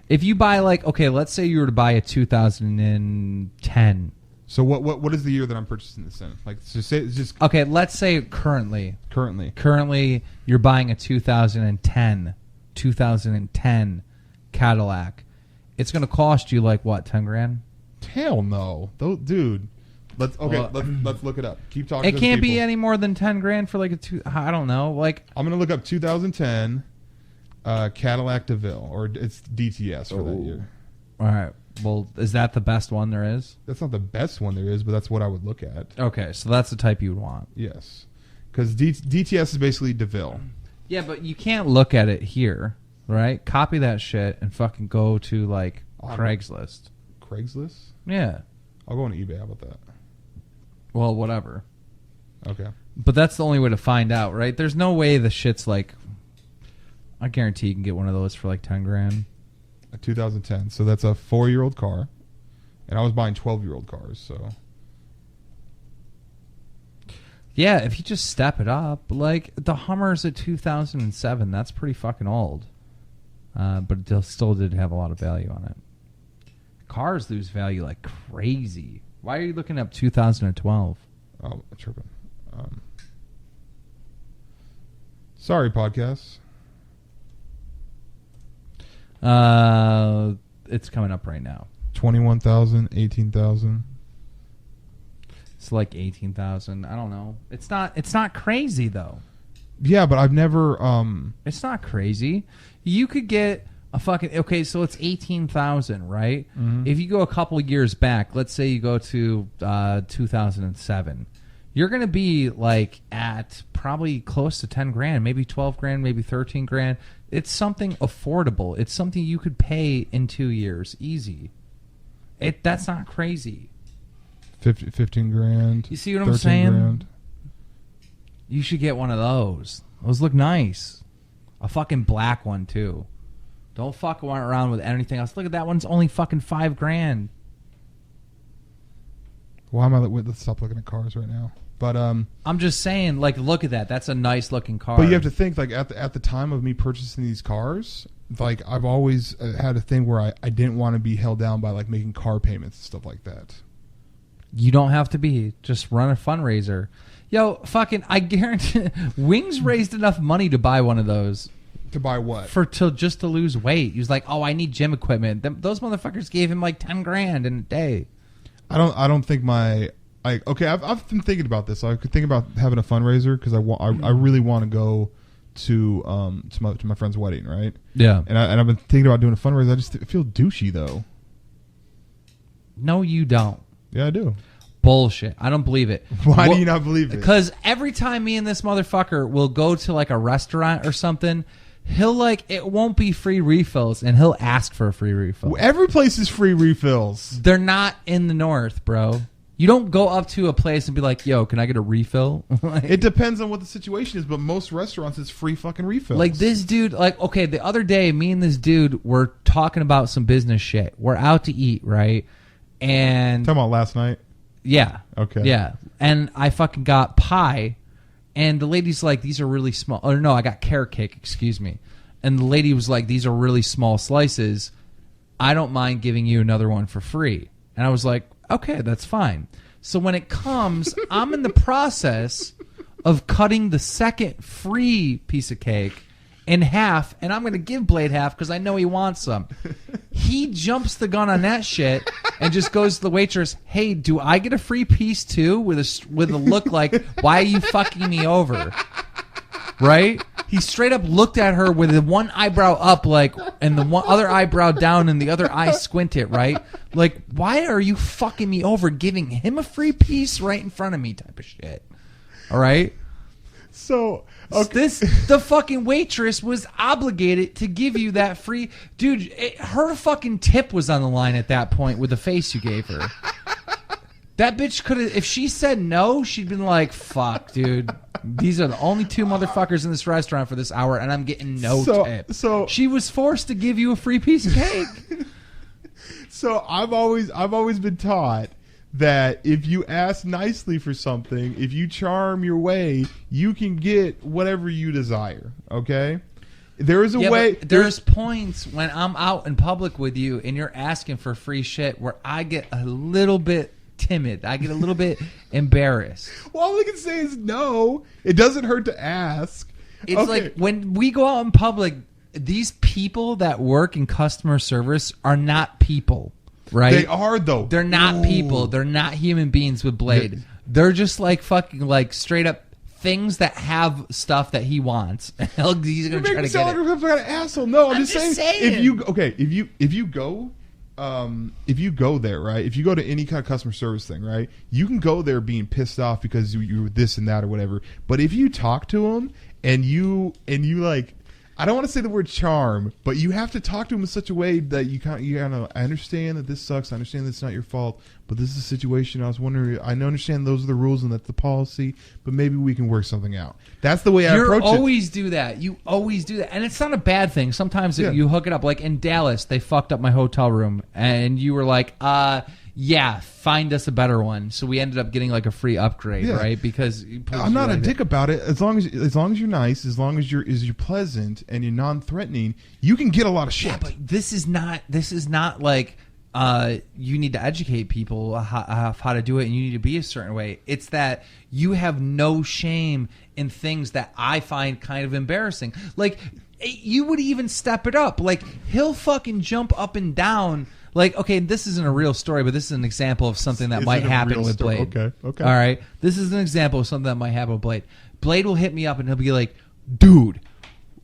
If you buy like, okay, let's say you were to buy a 2010. So what is the year that I'm purchasing this in? Like, just say it's just okay. Let's say currently you're buying a 2010 Cadillac. It's going to cost you like what, 10 grand? Hell no, dude. Let's look it up. Keep talking. It can't be any more than 10 grand for like I don't know. Like I'm gonna look up 2010 Cadillac DeVille, or it's DTS for that year. All right. Well, is that the best one there is? That's not the best one there is, but that's what I would look at. Okay, so that's the type you would want. Yes, because DTS is basically DeVille. Yeah, but you can't look at it here, right? Copy that shit and fucking go to like Craigslist. Craigslist? Yeah. I'll go on eBay. How about that? Well, whatever. Okay. But that's the only way to find out, right? There's no way the shit's like... I guarantee you can get one of those for like 10 grand. A 2010. So that's a 4-year-old car. And I was buying 12-year-old cars, so. Yeah, if you just step it up, like the Hummer's a 2007, that's pretty fucking old. But it still did have a lot of value on it. Cars lose value like crazy. Why are you looking up 2012? Oh, I'm tripping. Sorry, podcast. It's coming up right now. 21,000, 18,000. It's like 18,000. I don't know. It's not crazy though. Yeah, but I've never. It's not crazy. You could get a fucking so it's 18,000, right? Mm-hmm. If you go a couple years back, let's say you go to 2007, you're gonna be like at probably close to 10 grand, maybe 12 grand, maybe 13 grand. It's something affordable. It's something you could pay in 2 years, easy. That's not crazy. 15 grand. You see what I'm saying? Grand. You should get one of those. Those look nice. A fucking black one too. Don't fuck around with anything else. Look at that one's only fucking $5 grand. Why am I? Let's stop looking at cars right now. But I'm just saying, like, look at that. That's a nice looking car. But you have to think, like, at the time of me purchasing these cars, like, I've always had a thing where I didn't want to be held down by like making car payments and stuff like that. You don't have to be. Just run a fundraiser. Yo, fucking, I guarantee Wings raised enough money to buy one of those. To buy what? Just to lose weight. He was like, "Oh, I need gym equipment." Those motherfuckers gave him like 10 grand in a day. I don't think my okay. I've been thinking about this. I could think about having a fundraiser because I really want to go to my friend's wedding, right? Yeah. And I've been thinking about doing a fundraiser. I just feel douchey though. No, you don't. Yeah, I do. Bullshit. I don't believe it. Why do you not believe it? Because every time me and this motherfucker will go to like a restaurant or something, he'll like, it won't be free refills and he'll ask for a free refill. Every place is free refills. They're not in the north, bro. You don't go up to a place and be like, "Yo, can I get a refill?" Like, it depends on what the situation is, but most restaurants it's free fucking refills. Like this dude, like, okay, the other day, me and this dude were talking about some business shit. We're out to eat, right? And talking about last night. Yeah. Okay. Yeah. And I fucking got pie, and the lady's like, "These are really small." Oh no, I got carrot cake. Excuse me. And the lady was like, "These are really small slices. I don't mind giving you another one for free." And I was like, "Okay, that's fine." So when it comes, I'm in the process of cutting the second free piece of cake in half, and I'm going to give Blade half because I know he wants some. He jumps the gun on that shit and just goes to the waitress, "Hey, do I get a free piece too?" With a look like, "Why are you fucking me over?" Right? He straight up looked at her with the one eyebrow up, like, and the one other eyebrow down, and the other eye squinted. Right? Like, why are you fucking me over? Giving him a free piece right in front of me, type of shit. All right. So okay. The fucking waitress was obligated to give you that free, dude. Her fucking tip was on the line at that point with the face you gave her. That bitch could have, if she said no, she'd been like, "Fuck, dude. These are the only two motherfuckers in this restaurant for this hour, and I'm getting no tip." So she was forced to give you a free piece of cake. So I've always been taught that if you ask nicely for something, if you charm your way, you can get whatever you desire. Okay? There is a way. There's points when I'm out in public with you and you're asking for free shit where I get a little bit timid. I get a little bit embarrassed. Well, all I can say is no. It doesn't hurt to ask. It's okay. like when we go out in public, these people that work in customer service are not people, right? They are, though. They're not people. They're not human beings with Blade. They're just like fucking like straight up things that have stuff that he wants. He's going to try to get it. Like an asshole. No, I'm just saying. saying. If you go there, right? If you go to any kind of customer service thing, right? You can go there being pissed off because you this and that or whatever. But if you talk to them and you like, I don't want to say the word charm, but you have to talk to him in such a way that you kind of, I understand that this sucks. I understand that's not your fault, but this is a situation. I was wondering, I understand those are the rules and that's the policy, but maybe we can work something out. That's the way I approach it. You always do that. You always do that. And it's not a bad thing. Sometimes if you hook it up, like in Dallas, they fucked up my hotel room and you were like, yeah, find us a better one. So we ended up getting like a free upgrade, right? Because I'm not a dick about it. As long as you're nice, as long as you're pleasant and you're non-threatening, you can get a lot of shit. Yeah, but this is not like you need to educate people how to do it, and you need to be a certain way. It's that you have no shame in things that I find kind of embarrassing. Like you would even step it up. Like he'll fucking jump up and down. Like, okay, this isn't a real story, but this is an example of something that might happen with Blade. Okay. All right? This is an example of something that might happen with Blade. Blade will hit me up and he'll be like, dude,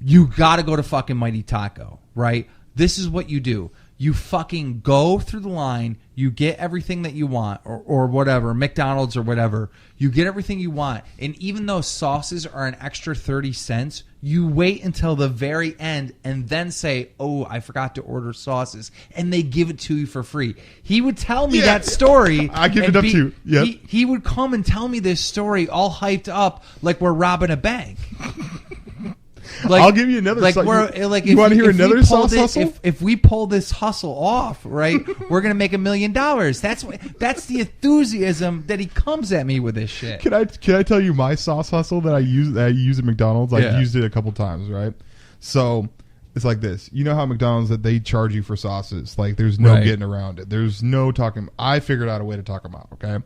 you got to go to fucking Mighty Taco, right? This is what you do. You fucking go through the line, you get everything that you want, or whatever, McDonald's or whatever. You get everything you want, and even though sauces are an extra 30 cents, you wait until the very end and then say, oh, I forgot to order sauces, and they give it to you for free. He would tell me that story. I give it up too. Yep. He would come and tell me this story all hyped up like we're robbing a bank. Like, I'll give you another. Like, you want to hear another sauce hustle? If we pull this hustle off, right, we're gonna make $1 million. That's the enthusiasm that he comes at me with this shit. Can I tell you my sauce hustle that I use at McDonald's? I've used it a couple times, right? So it's like this. You know how McDonald's that they charge you for sauces? Like there's no getting around it. There's no talking. I figured out a way to talk them out. Okay,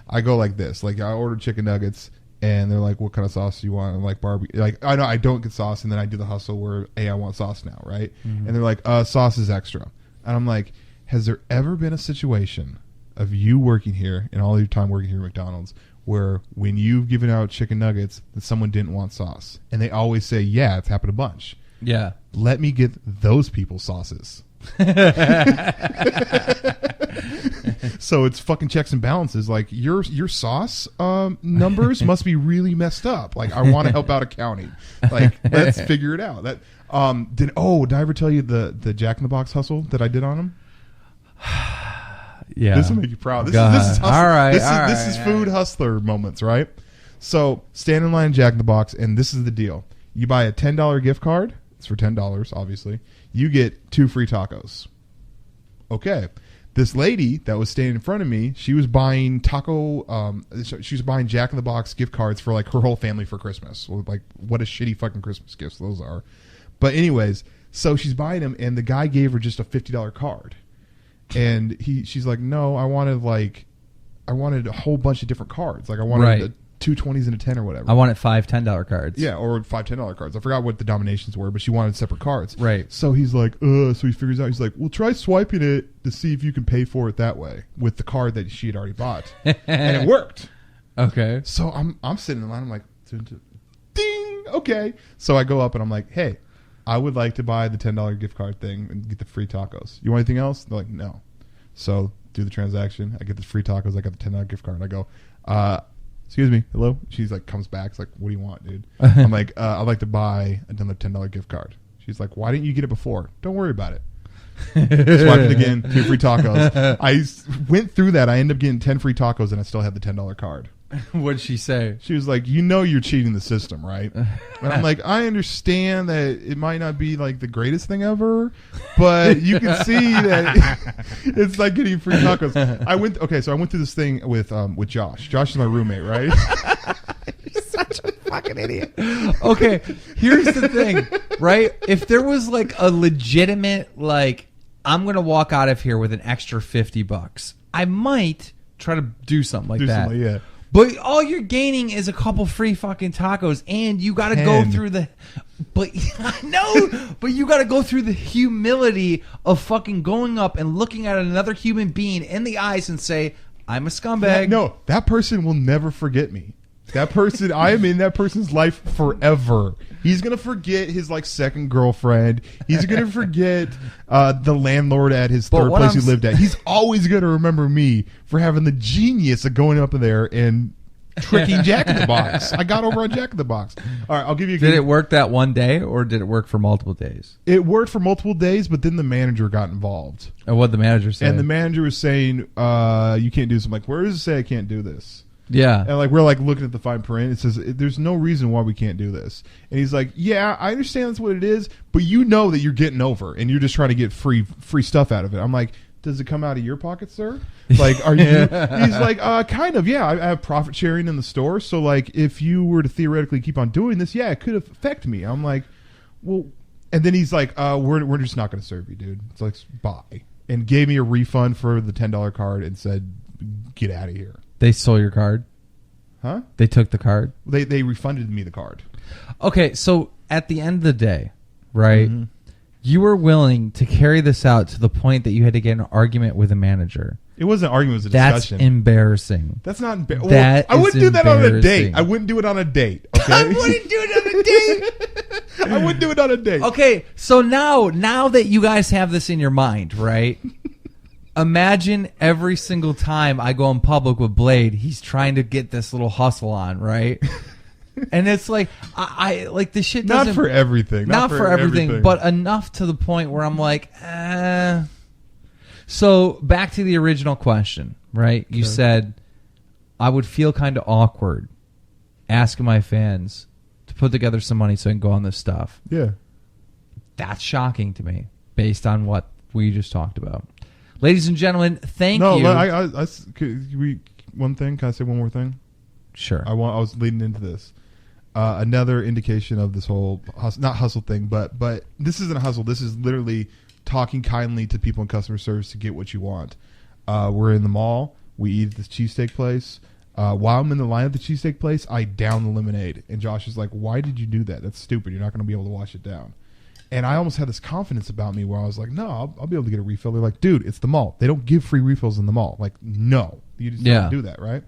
I go like this. Like I ordered chicken nuggets. And they're like, what kind of sauce do you want? I'm like, barbecue. Like, I know I don't get sauce. And then I do the hustle where, hey, I want sauce now, right? Mm-hmm. And they're like, sauce is extra. And I'm like, has there ever been a situation of you working here and all your time working here at McDonald's where when you've given out chicken nuggets that someone didn't want sauce? And they always say, yeah, it's happened a bunch. Yeah. Let me get those people's sauces. So it's fucking checks and balances. Like your sauce numbers must be really messed up. Like I want to help out accounting. Like let's figure it out. That did I ever tell you the Jack in the Box hustle that I did on him? Yeah, this will make you proud. This is hustle. All right. This is food hustler moments, right? So stand in line at Jack in the Box, and this is the deal: you buy a $10 gift card. It's for $10, obviously. You get 2 free tacos. Okay. This lady that was standing in front of me, she was buying she was buying Jack in the Box gift cards for like her whole family for Christmas. Like what a shitty fucking Christmas gifts those are. But anyways, so she's buying them, and the guy gave her just a $50 card. And she's like, no, I wanted a whole bunch of different cards. Like I wanted 2 20s and a 10 or whatever. I wanted 5 $10 cards. Yeah, or 5 $10 cards. I forgot what the denominations were, but she wanted separate cards. Right. So he's like, so he figures out, he's like, well, try swiping it to see if you can pay for it that way with the card that she had already bought. And it worked. Okay. So I'm sitting in line, I'm like, ding, okay. So I go up and I'm like, hey, I would like to buy the $10 gift card thing and get the free tacos. You want anything else? They're like, no. So do the transaction. I get the free tacos. I got the $10 gift card. I go, excuse me, hello? She's like, comes back. It's like, what do you want, dude? I'm like, I'd like to buy another $10 gift card. She's like, why didn't you get it before? Don't worry about it. Swiped it again, 2 free tacos. I went through that. I ended up getting 10 free tacos, and I still had the $10 card. What'd she say? She was like, you know you're cheating the system, right? And I'm like, I understand that it might not be like the greatest thing ever, but you can see that it's like getting free tacos. I went through this thing with Josh. Josh is my roommate, right? You're such a fucking idiot. Okay, here's the thing, right? If there was like a legitimate, like, I'm going to walk out of here with an extra $50, I might try to do something like that. Yeah. But all you're gaining is a couple free fucking tacos, and you got to go through the. But I know, but you got to go through the humility of fucking going up and looking at another human being in the eyes and say, "I'm a scumbag." No, that person will never forget me. That person, I am in that person's life forever. He's gonna forget his like second girlfriend. He's gonna forget the landlord at his third place he lived at. He's always gonna remember me for having the genius of going up there and tricking Jack in the Box. I got over on Jack in the Box. All right, I'll give you. Did it work that one day, or did it work for multiple days? It worked for multiple days, but then the manager got involved. And what the manager said? And the manager was saying, "You can't do this." I'm like, "Where does it say I can't do this?" Yeah. And like we're like looking at the fine print. It says there's no reason why we can't do this. And he's like, "Yeah, I understand that's what it is, but you know that you're getting over, and you're just trying to get free stuff out of it." I'm like, "Does it come out of your pocket, sir?" Like, are you? He's like, kind of. Yeah, I have profit sharing in the store, so like, if you were to theoretically keep on doing this, yeah, it could affect me. I'm like, well, and then he's like, we're just not going to serve you, dude. It's like, bye, and gave me a refund for the $10 card and said, get out of here. They stole your card? Huh? They took the card? They refunded me the card. Okay, so at the end of the day, right, Mm-hmm. you were willing to carry this out to the point that you had to get in an argument with a manager. It wasn't an argument, it was a That's discussion. embarrassing. That's not embarrassing. That I wouldn't is do that on a date. embarrassing. I wouldn't do it on a date. Okay? I wouldn't do it on a date. I wouldn't do it on a date. Okay, so now that you guys have this in your mind, right? Imagine every single time I go in public with Blade, he's trying to get this little hustle on, right? And it's like I like this shit doesn't Not for everything. not for everything, but enough to the point where I'm like, eh. So back to the original question, right? You said I would feel kind of awkward asking my fans to put together some money so I can go on this stuff. Yeah. That's shocking to me based on what we just talked about. Ladies and gentlemen, thank you. No, one thing. Can I say one more thing? Sure. I was leading into this. Another indication of this whole not hustle thing, but this isn't a hustle. This is literally talking kindly to people in customer service to get what you want. We're in the mall. We eat at this cheesesteak place. While I'm in the line at the cheesesteak place, I down the lemonade. And Josh is like, "Why did you do that? That's stupid. You're not going to be able to wash it down." And I almost had this confidence about me where I was like, "No, I'll be able to get a refill." They're like, "Dude, it's the mall. They don't give free refills in the mall." Like, no, you just don't do that, right?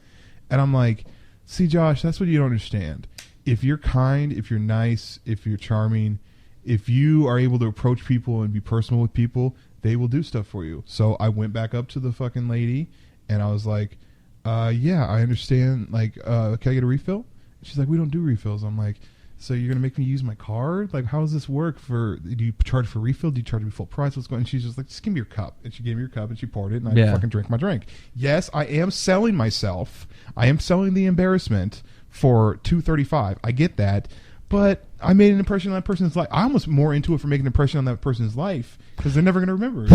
And I'm like, "See, Josh, that's what you don't understand. If you're kind, if you're nice, if you're charming, if you are able to approach people and be personal with people, they will do stuff for you." So I went back up to the fucking lady and I was like, "Yeah, I understand. Like, can I get a refill?" She's like, "We don't do refills." I'm like, "So you're going to make me use my card? Like, how does this work? Do you charge for refill? Do you charge me full price? What's going on?" And she's just like, "Just give me your cup." And she gave me her cup and she poured it and I fucking drank my drink. Yes, I am selling myself. I am selling the embarrassment for $2.35. I get that. But I made an impression on that person's life. I'm almost more into it for making an impression on that person's life because they're never going to remember it.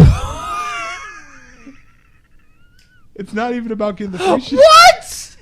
It's not even about getting the free shit. What?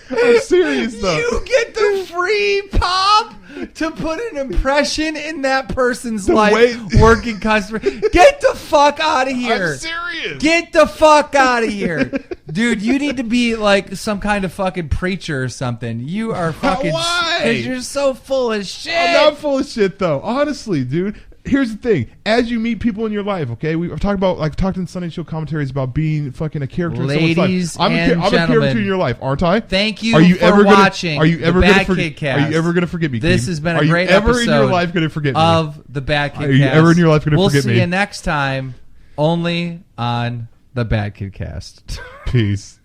I'm serious though. You get the free pop to put an impression in that person's life. Working customer. Get the fuck out of here. I'm serious. Get the fuck out of here. Dude, you need to be like some kind of fucking preacher or something. You are fucking... Why? Because you're so full of shit. I'm not full of shit though. Honestly, dude. Here's the thing: as you meet people in your life, okay, I've talked in Sunday Show commentaries about being fucking a character in someone's life. I'm a character in your life, aren't I? Thank you for watching. Are you ever the going to BadKidCast? Are you ever going to forget me? This Keem? has been a great episode. Are you ever in your life going to forget me? Of the BadKidCast? Are you ever in your life going to forget me? We'll see you next time, only on the BadKidCast. Peace.